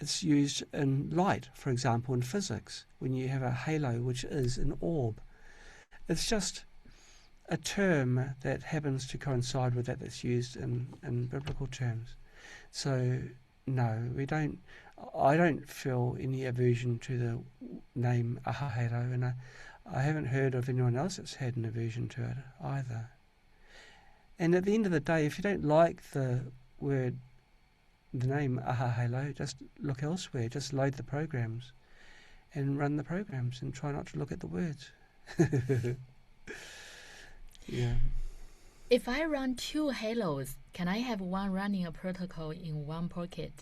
[SPEAKER 1] It's used in light, for example, in physics, when you have a halo, which is an orb. It's just a term that happens to coincide with that's used in biblical terms. So, no, I don't feel any aversion to the name aha halo, and I haven't heard of anyone else that's had an aversion to it either. And at the end of the day, if you don't like the name aha halo, just look elsewhere. Just load the programs and run the programs and try not to look at the words. Yeah.
[SPEAKER 3] If I run 2 halos, can I have one running a protocol in one pocket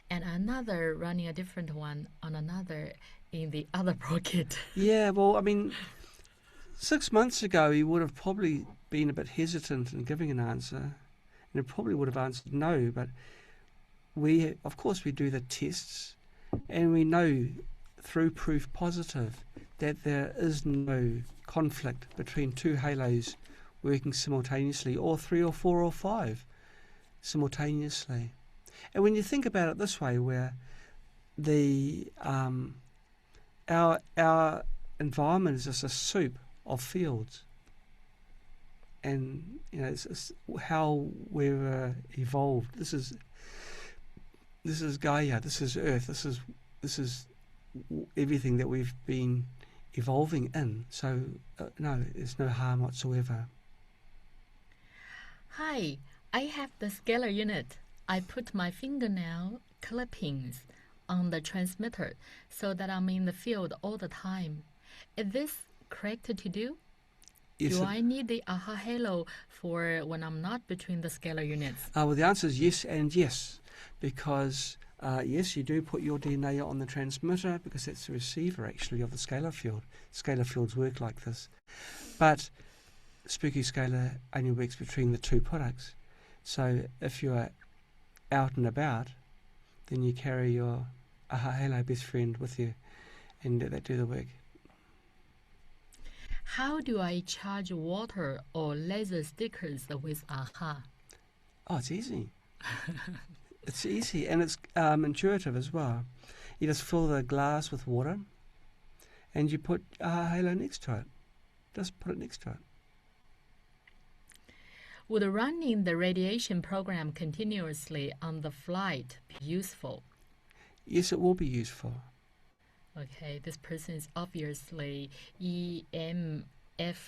[SPEAKER 3] and another running a different one on another in the other pocket?
[SPEAKER 1] Yeah, well, I mean, 6 months ago he would have probably been a bit hesitant in giving an answer, and it probably would have answered no, but of course we do the tests, and we know through proof positive that there is no conflict between 2 halos working simultaneously, or 3 or 4 or 5 simultaneously. And when you think about it this way, where our environment is just a soup of fields, and it's how we've evolved. This is Gaia. This is Earth. This is everything that we've been evolving in. So no, there's no harm whatsoever.
[SPEAKER 3] Hi, I have the scalar unit. I put my fingernail clippings on the transmitter so that I'm in the field all the time. Is this correct to do?
[SPEAKER 1] Yes,
[SPEAKER 3] do I need the aha halo for when I'm not between the scalar units?
[SPEAKER 1] Well, the answer is yes and yes, because yes, you do put your DNA on the transmitter because that's the receiver actually of the scalar field. Scalar fields work like this. But Spooky Scalar only works between the 2 products. So if you're out and about, then you carry your aha halo best friend with you and let that do the work.
[SPEAKER 3] How do I charge water or laser stickers with aha?
[SPEAKER 1] Oh, it's easy. It's easy, and it's intuitive as well. You just fill the glass with water and you put aha halo next to it. Just put it next to it.
[SPEAKER 3] Would running the radiation program continuously on the flight be useful?
[SPEAKER 1] Yes, it will be useful.
[SPEAKER 3] Okay, this person is obviously EMF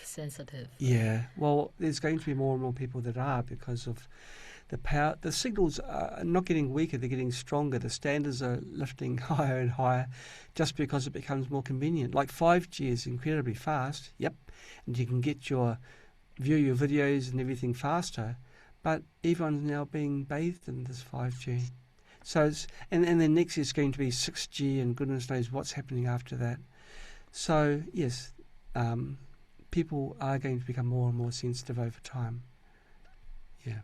[SPEAKER 3] sensitive.
[SPEAKER 1] Yeah, well, there's going to be more and more people that are because of the power. The signals are not getting weaker, they're getting stronger. The standards are lifting higher and higher just because it becomes more convenient. Like 5G is incredibly fast, yep, and you can view your videos and everything faster, but everyone's now being bathed in this 5G. So and then next year it's going to be 6G, and goodness knows what's happening after that. So yes, people are going to become more and more sensitive over time. Yeah.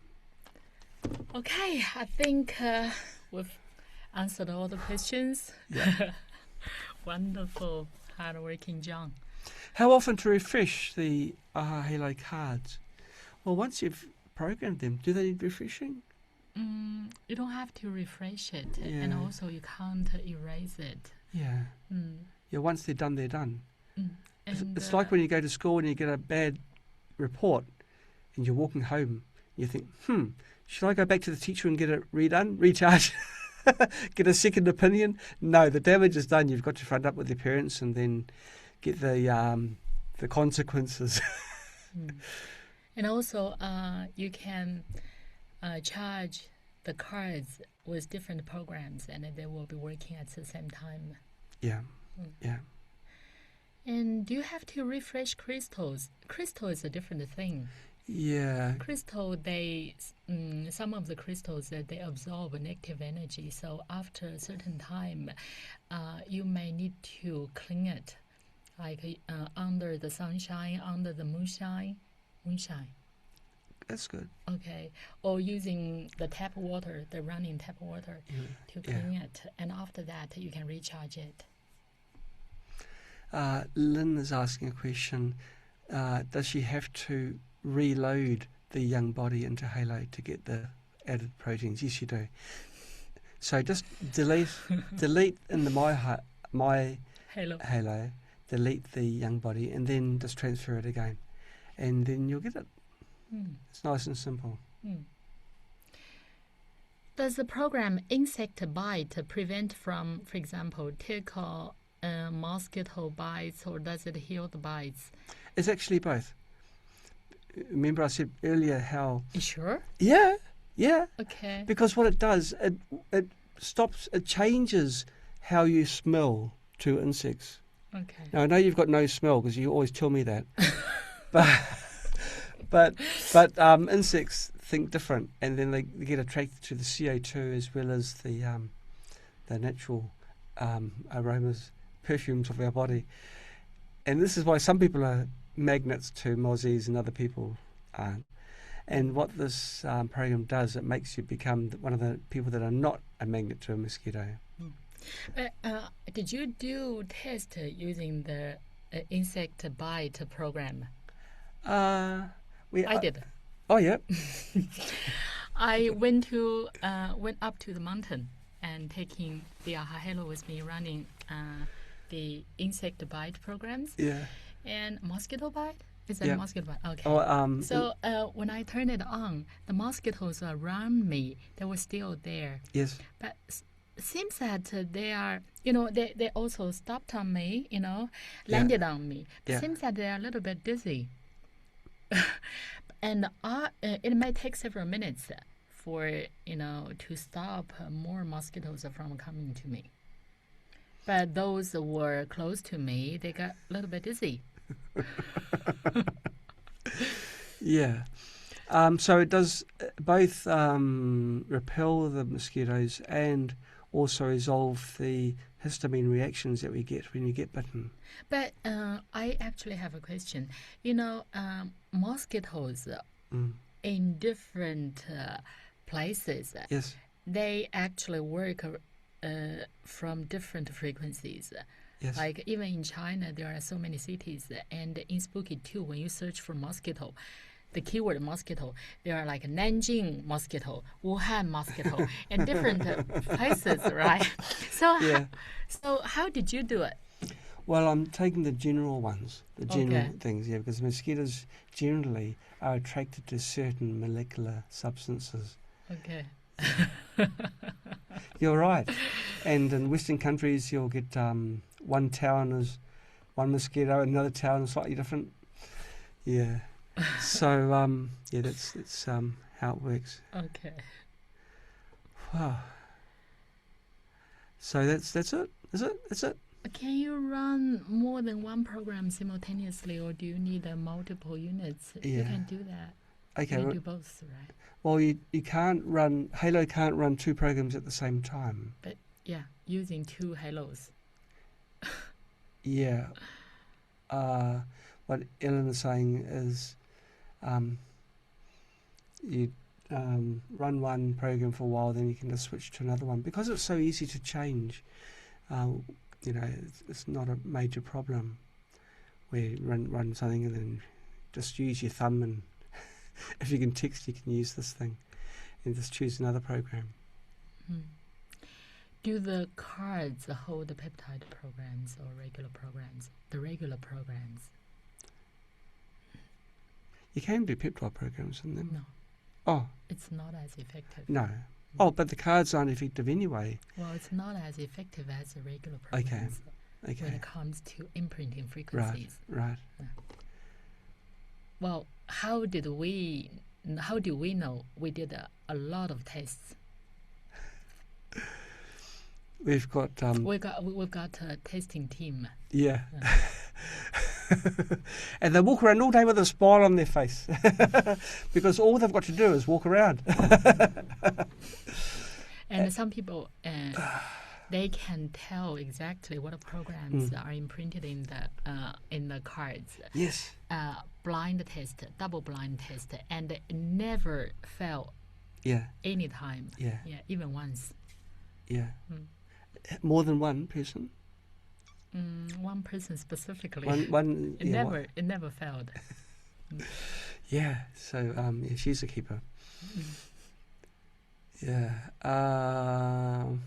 [SPEAKER 3] Okay, I think we've answered all the questions.
[SPEAKER 1] Yeah.
[SPEAKER 3] Wonderful, hard-working John.
[SPEAKER 1] How often to refresh the AHA Halo cards? Well, once you've programmed them, do they need refreshing?
[SPEAKER 3] You don't have to refresh it,
[SPEAKER 1] Yeah.
[SPEAKER 3] and also you can't erase it.
[SPEAKER 1] Yeah. Yeah, once they're done, they're done.
[SPEAKER 3] And,
[SPEAKER 1] It's like when you go to school and you get a bad report and you're walking home, you think, should I go back to the teacher and get it redone, recharge, get a second opinion? No, the damage is done. You've got to front up with your parents and then get the consequences.
[SPEAKER 3] And also, you can charge the cards with different programs, and they will be working at the same time.
[SPEAKER 1] Yeah, yeah.
[SPEAKER 3] And do you have to refresh crystals? Crystal is a different thing.
[SPEAKER 1] Yeah.
[SPEAKER 3] Crystal, some of the crystals they absorb negative energy. So after a certain time, you may need to clean it, like under the sunshine, under the moonshine.
[SPEAKER 1] That's good.
[SPEAKER 3] Okay, or using the tap water, the running tap water, to clean it, and after that you can recharge it.
[SPEAKER 1] Lynn is asking a question. Does she have to reload the young body into Halo to get the added proteins? Yes, you do. So just delete in the my Halo, delete the young body, and then just transfer it again, and then you'll get it. It's nice and simple.
[SPEAKER 3] Does the program insect bite prevent from, for example, tickle, mosquito bites, or does it heal the bites?
[SPEAKER 1] It's actually both. Remember I said earlier how...
[SPEAKER 3] You sure?
[SPEAKER 1] Yeah.
[SPEAKER 3] Okay.
[SPEAKER 1] Because what it does, it changes how you smell to insects.
[SPEAKER 3] Okay.
[SPEAKER 1] Now, I know you've got no smell because you always tell me that. but insects think different, and then they get attracted to the CO2 as well as the natural aromas, perfumes of our body. And this is why some people are magnets to mozzies and other people aren't. And what this program does, it makes you become one of the people that are not a magnet to a mosquito.
[SPEAKER 3] Did you do test using the insect bite program?
[SPEAKER 1] I
[SPEAKER 3] did.
[SPEAKER 1] Oh, yeah.
[SPEAKER 3] I went up to the mountain and taking the AHA Halo with me, running the insect bite programs.
[SPEAKER 1] Yeah.
[SPEAKER 3] And mosquito bite? Is that mosquito bite? Okay.
[SPEAKER 1] Oh,
[SPEAKER 3] so when I turned it on, the mosquitoes around me, they were still there.
[SPEAKER 1] Yes.
[SPEAKER 3] But it seems that they are, they also stopped on me, landed on me. It seems that they are a little bit dizzy. And it may take several minutes for, to stop more mosquitoes from coming to me. But those were close to me, they got a little bit dizzy.
[SPEAKER 1] Yeah. So it does both repel the mosquitoes and also resolve the histamine reactions that we get when you get bitten.
[SPEAKER 3] But I actually have a question. Mosquitoes in different places,
[SPEAKER 1] yes,
[SPEAKER 3] they actually work from different frequencies.
[SPEAKER 1] Yes.
[SPEAKER 3] Like even in China, there are so many cities, and in Spooky too, when you search for mosquito, the keyword mosquito, there are like Nanjing mosquito, Wuhan mosquito, and different places, right? So how did you do it?
[SPEAKER 1] Well, I'm taking the general ones, the general things, because mosquitoes generally are attracted to certain molecular substances.
[SPEAKER 3] Okay.
[SPEAKER 1] You're right. And in Western countries, you'll get one town is one mosquito, another town is slightly different. Yeah. So, that's how it works.
[SPEAKER 3] Okay.
[SPEAKER 1] Wow. So that's it? Is it? That's it?
[SPEAKER 3] Can you run more than one program simultaneously, or do you need multiple units?
[SPEAKER 1] Yeah.
[SPEAKER 3] You can do that.
[SPEAKER 1] Okay.
[SPEAKER 3] You do both, right?
[SPEAKER 1] Well, you can't run Halo. Can't run two programs at the same time.
[SPEAKER 3] But yeah, using two halos.
[SPEAKER 1] Yeah. What Ellen is saying is, you run one program for a while, then you can just switch to another one because it's so easy to change. It's not a major problem. Where you run something and then just use your thumb, and if you can text, you can use this thing, and just choose another program.
[SPEAKER 3] Do the cards hold the peptide programs or regular programs? The regular programs.
[SPEAKER 1] You can do peptide programs in them.
[SPEAKER 3] No.
[SPEAKER 1] Oh.
[SPEAKER 3] It's not as effective.
[SPEAKER 1] No. Oh, but the cards aren't effective anyway.
[SPEAKER 3] Well, it's not as effective as the regular programs.
[SPEAKER 1] Okay.
[SPEAKER 3] When it comes to imprinting frequencies.
[SPEAKER 1] Right.
[SPEAKER 3] Yeah. Well, how do we know? We did a lot of tests.
[SPEAKER 1] We've got
[SPEAKER 3] we've got a testing team.
[SPEAKER 1] Yeah. And they walk around all day with a smile on their face because all they've got to do is walk around.
[SPEAKER 3] And some people, they can tell exactly what programs are imprinted in the cards.
[SPEAKER 1] Yes.
[SPEAKER 3] Blind test, double blind test, and never fail.
[SPEAKER 1] Yeah.
[SPEAKER 3] Any time.
[SPEAKER 1] Yeah.
[SPEAKER 3] Yeah. Even once.
[SPEAKER 1] Yeah. More than one person.
[SPEAKER 3] One person specifically.
[SPEAKER 1] One.
[SPEAKER 3] It never failed.
[SPEAKER 1] Yeah. So she's a keeper. Yeah. And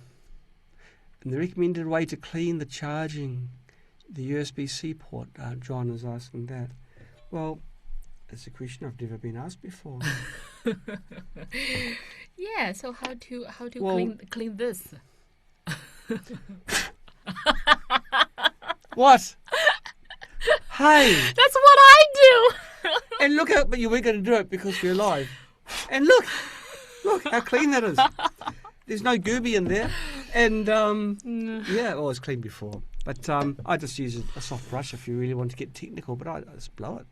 [SPEAKER 1] the recommended way to clean the charging, the USB-C port. John is asking that. Well, it's a question I've never been asked before.
[SPEAKER 3] Yeah. So how to clean this?
[SPEAKER 1] What? Hey!
[SPEAKER 3] That's what I do!
[SPEAKER 1] And look how, but you weren't going to do it because you're alive. And look how clean that is. There's no gooby in there. And, yeah, well, it's clean before. But I just use a soft brush if you really want to get technical, but I just blow it.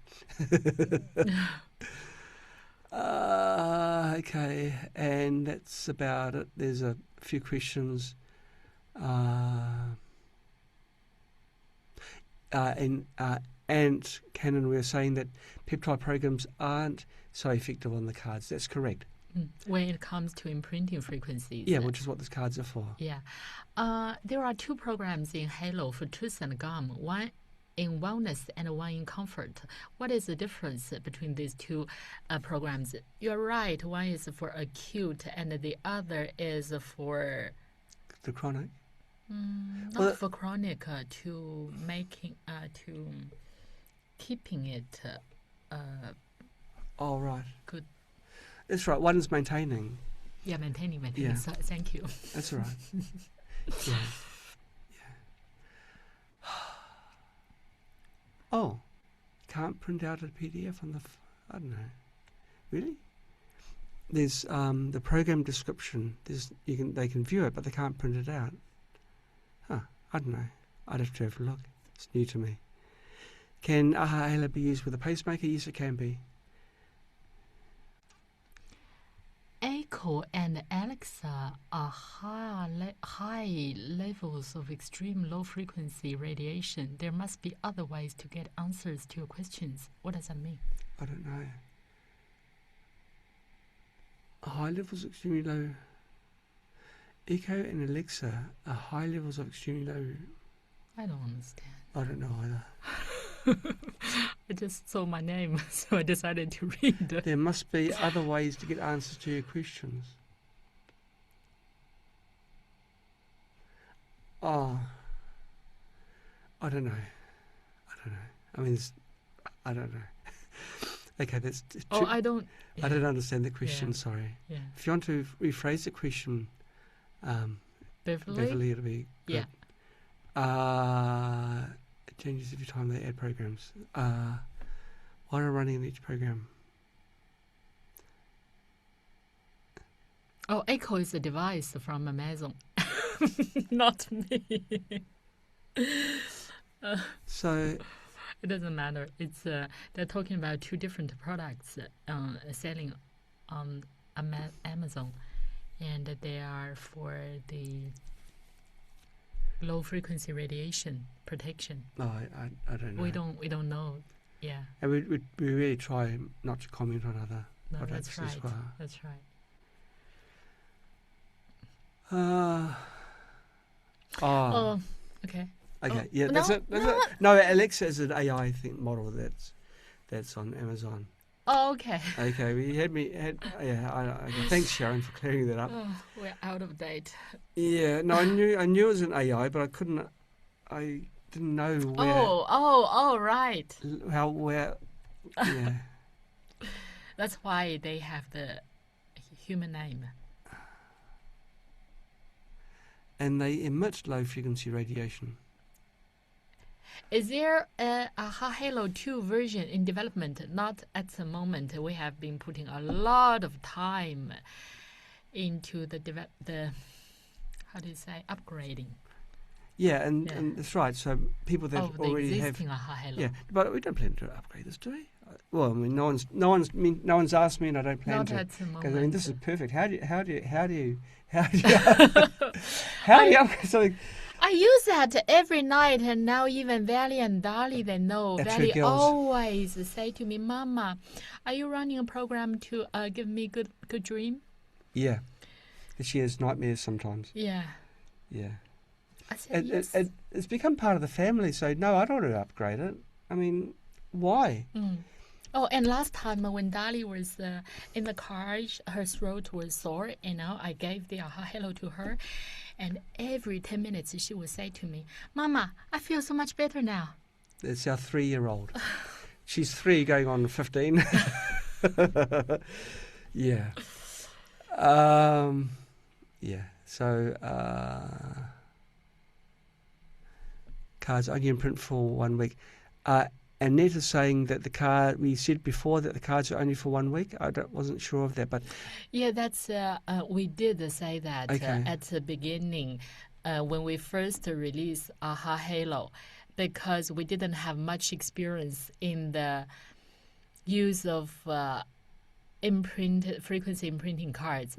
[SPEAKER 1] Okay, and that's about it. There's a few questions. And Cannon, we're saying that peptide programs aren't so effective on the cards. That's correct.
[SPEAKER 3] When it comes to imprinting frequencies.
[SPEAKER 1] Yeah, which is what these cards are for.
[SPEAKER 3] Yeah. There are two programs in Halo for tooth and gum, one in wellness and one in comfort. What is the difference between these two programs? You're right, one is for acute and the other is for...
[SPEAKER 1] The chronic?
[SPEAKER 3] Not for chronic, to keeping it
[SPEAKER 1] right.
[SPEAKER 3] Good.
[SPEAKER 1] That's right, one's maintaining.
[SPEAKER 3] Yeah, maintaining.
[SPEAKER 1] Yeah.
[SPEAKER 3] So, thank you.
[SPEAKER 1] That's all right. Yeah. Oh, can't print out a PDF on the... I don't know. Really? There's the program description. They can view it, but they can't print it out. Huh, I don't know. I'd have to have a look. It's new to me. Can AHA Halo be used with a pacemaker? Yes, it can be.
[SPEAKER 3] Echo and Alexa are high levels of extreme low-frequency radiation. There must be other ways to get answers to your questions. What does that mean?
[SPEAKER 1] I don't know. High levels of extremely low. Echo and Alexa are high levels of extremely low.
[SPEAKER 3] I don't understand.
[SPEAKER 1] I don't know either.
[SPEAKER 3] I just saw my name, so I decided to read.
[SPEAKER 1] There must be other ways to get answers to your questions. Oh, I don't know. I mean, I don't know. Okay, that's...
[SPEAKER 3] I don't...
[SPEAKER 1] I don't understand the question,
[SPEAKER 3] Yeah.
[SPEAKER 1] Sorry.
[SPEAKER 3] Yeah.
[SPEAKER 1] If you want to rephrase the question, Beverly, it'll be good.
[SPEAKER 3] Yeah.
[SPEAKER 1] It changes every time they add programs. What are running in each program?
[SPEAKER 3] Oh, Echo is a device from Amazon. Not me.
[SPEAKER 1] So...
[SPEAKER 3] It doesn't matter. It's they're talking about two different products selling on Amazon, and they are for the low frequency radiation protection.
[SPEAKER 1] No, I don't know.
[SPEAKER 3] We don't know. Yeah.
[SPEAKER 1] And we really try not to comment on other products
[SPEAKER 3] that's right.
[SPEAKER 1] as well.
[SPEAKER 3] That's right. Okay.
[SPEAKER 1] Okay,
[SPEAKER 3] Oh,
[SPEAKER 1] yeah,
[SPEAKER 3] no,
[SPEAKER 1] that's it. No, Alexa is an AI model that's on Amazon.
[SPEAKER 3] Oh, okay.
[SPEAKER 1] Okay, thanks, Sharon, for clearing that up.
[SPEAKER 3] Oh, we're out of date.
[SPEAKER 1] Yeah, no, I knew it was an AI, but I didn't know where.
[SPEAKER 3] Oh, right.
[SPEAKER 1] Yeah.
[SPEAKER 3] That's why they have the human name.
[SPEAKER 1] And they emit low frequency radiation.
[SPEAKER 3] Is there a Halo 2 version in development? Not at the moment. We have been putting a lot of time into the how do you say, upgrading.
[SPEAKER 1] Yeah, and that's right. So people that already have
[SPEAKER 3] Halo.
[SPEAKER 1] Yeah, but we don't plan to upgrade this, do we? Well, I mean, no one's asked me, and I don't plan
[SPEAKER 3] Not
[SPEAKER 1] to.
[SPEAKER 3] at the moment.
[SPEAKER 1] Because I mean, this is perfect. How do you upgrade something?
[SPEAKER 3] I use that every night, and now even Valley and Dolly, they know.
[SPEAKER 1] That's
[SPEAKER 3] Valley
[SPEAKER 1] her girls.
[SPEAKER 3] always say to me, "Mama, are you running a program to give me good dream?"
[SPEAKER 1] Yeah, she has nightmares sometimes.
[SPEAKER 3] Yeah.
[SPEAKER 1] Yeah.
[SPEAKER 3] I said yes.
[SPEAKER 1] It's become part of the family, so no, I don't want to upgrade it. I mean, why?
[SPEAKER 3] Oh, and last time when Dolly was in the car, her throat was sore, I gave the Halo to her, and every 10 minutes she would say to me, "Mama, I feel so much better now."
[SPEAKER 1] It's our 3-year-old. She's 3 going on 15. Yeah. Yeah, so cards only in print for 1 week. Annette is saying that we said before that the cards are only for 1 week. I wasn't sure of that, but...
[SPEAKER 3] Yeah, that's, we did say that
[SPEAKER 1] Okay.
[SPEAKER 3] at the beginning when we first released AHA Halo, because we didn't have much experience in the use of frequency imprinting cards.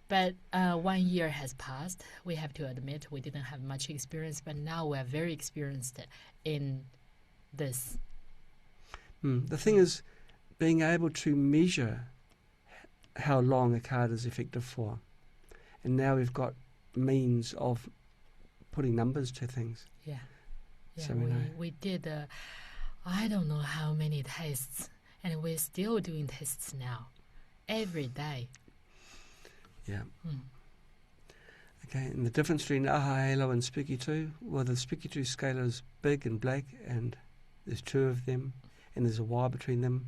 [SPEAKER 3] But 1 year has passed. We have to admit we didn't have much experience, but now we're very experienced in this.
[SPEAKER 1] The thing is, being able to measure how long a card is effective for. And now we've got means of putting numbers to things.
[SPEAKER 3] Yeah.
[SPEAKER 1] So
[SPEAKER 3] we did, I don't know how many tests, and we're still doing tests now, every day.
[SPEAKER 1] Yeah. Okay, and the difference between AHA Halo and Spooky 2, well, the Spooky 2 scaler is big and black, and there's 2 of them, and there's a wire between them,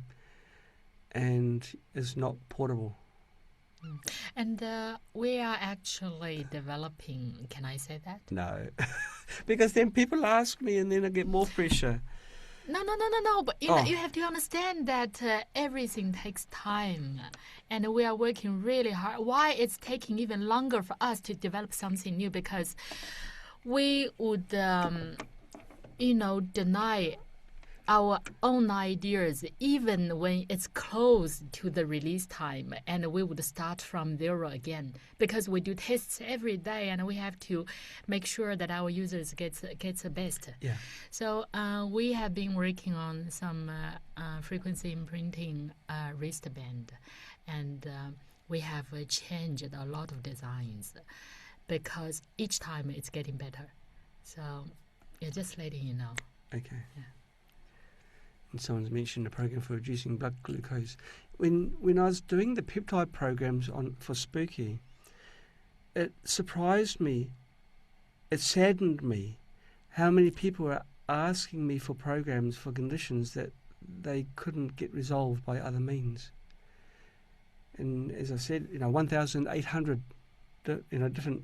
[SPEAKER 1] and it's not portable.
[SPEAKER 3] And we are actually developing, can I say that?
[SPEAKER 1] No, because then people ask me, and then I get more pressure.
[SPEAKER 3] No. But you have to understand that everything takes time, and we are working really hard. Why it's taking even longer for us to develop something new? Because we would, deny our own ideas even when it's close to the release time, and we would start from zero again, because we do tests every day, and we have to make sure that our users gets the best.
[SPEAKER 1] Yeah.
[SPEAKER 3] So we have been working on some frequency imprinting wristband, and we have changed a lot of designs because each time it's getting better. So just letting you know.
[SPEAKER 1] Okay.
[SPEAKER 3] Yeah.
[SPEAKER 1] And someone's mentioned a program for reducing blood glucose. When I was doing the peptide programs for Spooky, it surprised me, it saddened me, how many people are asking me for programs for conditions that they couldn't get resolved by other means. And as I said, 1,800 different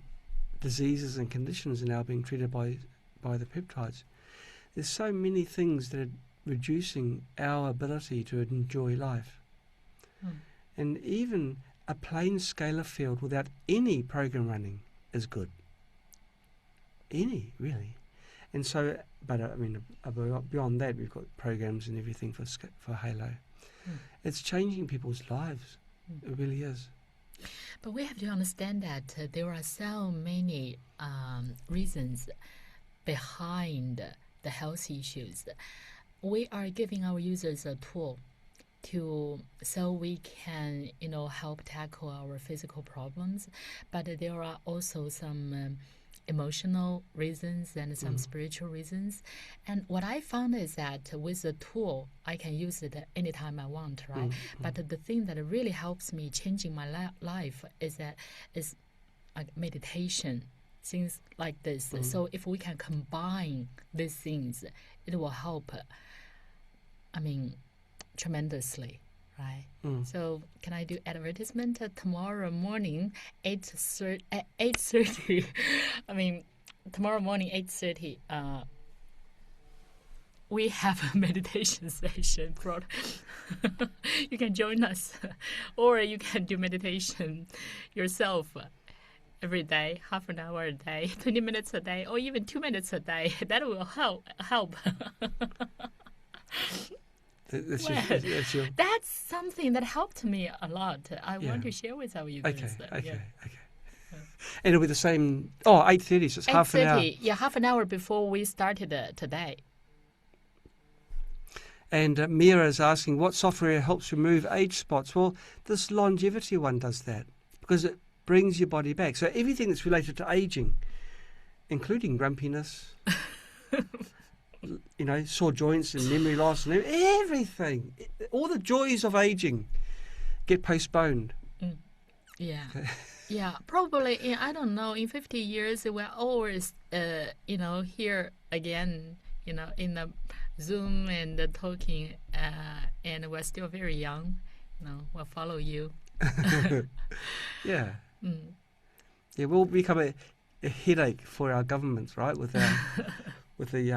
[SPEAKER 1] diseases and conditions are now being treated by the peptides. There's so many things that are reducing our ability to enjoy life. And even a plain scalar field without any program running is good. Any, really. And so, but I mean, beyond that, we've got programs and everything for Halo. It's changing people's lives. It really is.
[SPEAKER 3] But we have to understand that there are so many reasons behind the health issues. We are giving our users a tool so we can help tackle our physical problems, but there are also some emotional reasons and some spiritual reasons. And what I found is that with the tool, I can use it anytime I want, right? But the thing that really helps me changing my life is meditation, things like this. So if we can combine these things, it will help, tremendously, right? So can I do advertisement? Tomorrow morning, 8:30. Tomorrow morning, 8:30. We have a meditation session. You can join us, or you can do meditation yourself every day, half an hour a day, 20 minutes a day, or even 2 minutes a day. That will help. That's something that helped me a lot. I want to share with our users.
[SPEAKER 1] Okay. And it'll be the same. 8:30, so it's half an hour.
[SPEAKER 3] Yeah, half an hour before we started today.
[SPEAKER 1] And Mira is asking, what software helps remove age spots? Well, this longevity one does that because it brings your body back. So everything that's related to aging, including grumpiness, sore joints and memory loss and everything, all the joys of aging get postponed.
[SPEAKER 3] Yeah. Yeah, probably, I don't know, in 50 years, we're always, here again, in the Zoom and talking, and we're still very young. We'll follow you.
[SPEAKER 1] Yeah. Yeah, we'll become a headache for our governments, right, with the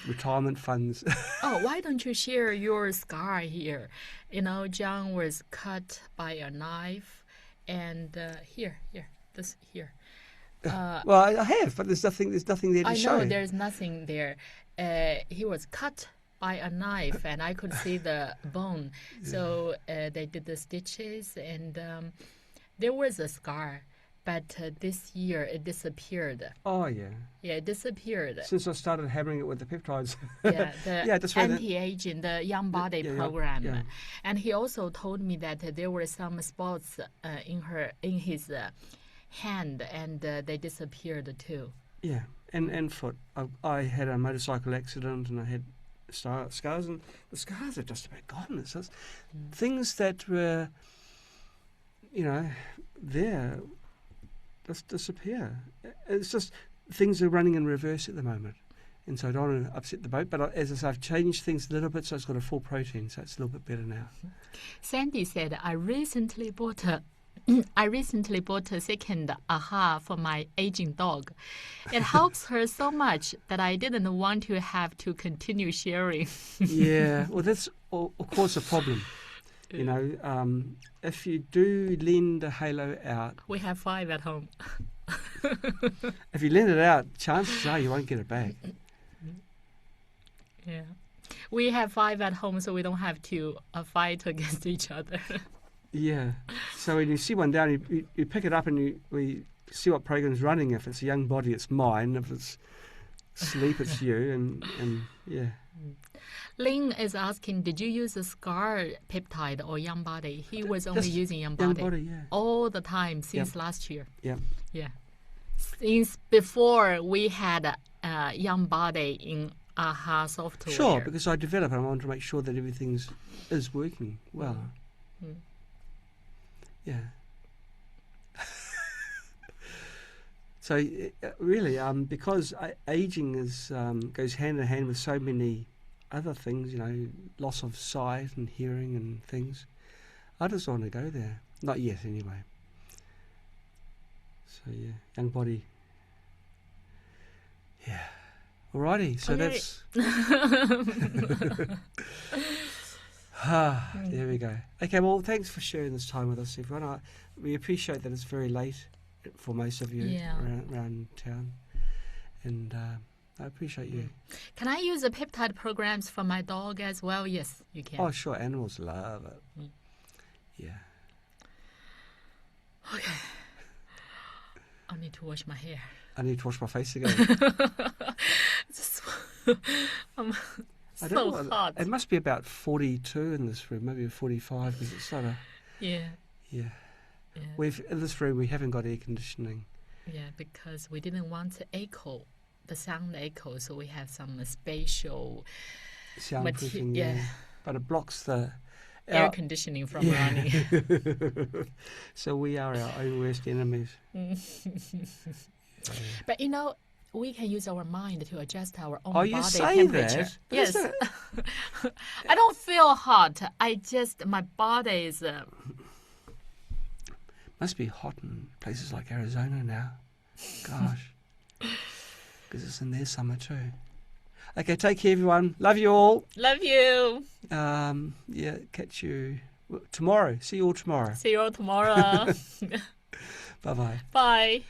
[SPEAKER 1] retirement funds.
[SPEAKER 3] Why don't you share your scar here? John was cut by a knife, and here.
[SPEAKER 1] Well, I have, but there's nothing there to show.
[SPEAKER 3] I know there's nothing there. He was cut by a knife, and I could see the bone. So they did the stitches, and there was a scar. But this year it disappeared.
[SPEAKER 1] Oh, yeah.
[SPEAKER 3] Yeah, it disappeared.
[SPEAKER 1] Since I started hammering it with the peptides.
[SPEAKER 3] Yeah, the anti-aging, the young body program.
[SPEAKER 1] Yeah.
[SPEAKER 3] And he also told me that there were some spots in his hand, and they disappeared too.
[SPEAKER 1] Yeah, and foot. I had a motorcycle accident, and I had scars, and the scars are just about gone. It's just things that were, there, just disappear. It's just things are running in reverse at the moment, and so I don't want to upset the boat. But as I say, I've changed things a little bit, so it's got a full protein, so it's a little bit better now.
[SPEAKER 3] Sandy said, I recently bought a second AHA for my aging dog. It helps her so much that I didn't want to have to continue sharing.
[SPEAKER 1] Yeah, well, that's of course a problem. If you do lend a Halo out...
[SPEAKER 3] We have 5 at home.
[SPEAKER 1] If you lend it out, chances are you won't get it back.
[SPEAKER 3] Yeah. We have 5 at home, so we don't have to fight against each other.
[SPEAKER 1] Yeah. So when you see one down, you pick it up and we see what program's running. If it's a young body, it's mine. If it's sleep, it's you. And yeah.
[SPEAKER 3] Lynn is asking, did you use a scar peptide or young body? He was only using young body all the time since last year.
[SPEAKER 1] Yeah.
[SPEAKER 3] Yeah. Since before we had young body in AHA software.
[SPEAKER 1] Sure, because I developed it. I wanted to make sure that everything is working well. Yeah. So really, because aging goes hand in hand with so many other things, loss of sight and hearing and things, I just want to go there. Not yet, anyway. So yeah, young body. Yeah. Alrighty. So that's. There we go. Okay, well, thanks for sharing this time with us, everyone. We appreciate that it's very late for most of you around town. And I appreciate you.
[SPEAKER 3] Can I use the peptide programs for my dog as well? Yes, you can.
[SPEAKER 1] Oh, sure. Animals love it. Yeah.
[SPEAKER 3] Okay. I need to wash my hair.
[SPEAKER 1] I need to wash my face again.
[SPEAKER 3] I don't know. Hot.
[SPEAKER 1] It must be about 42 in this room, maybe 45, because it's sort of...
[SPEAKER 3] Yeah.
[SPEAKER 1] In this room, we haven't got air conditioning.
[SPEAKER 3] Yeah, because we didn't want the sound echo, so we have some spatial
[SPEAKER 1] soundproofing.
[SPEAKER 3] Yeah.
[SPEAKER 1] But it blocks the
[SPEAKER 3] air conditioning from running.
[SPEAKER 1] So we are our own worst enemies.
[SPEAKER 3] But we can use our mind to adjust our own
[SPEAKER 1] body
[SPEAKER 3] temperature.
[SPEAKER 1] That?
[SPEAKER 3] Yes. I don't feel hot. My body is...
[SPEAKER 1] Must be hot in places like Arizona now. Gosh. Because it's in their summer too. Okay, take care, everyone. Love you all.
[SPEAKER 3] Love you.
[SPEAKER 1] Catch you tomorrow. See you all tomorrow.
[SPEAKER 3] See you all tomorrow.
[SPEAKER 1] Bye-bye.
[SPEAKER 3] Bye.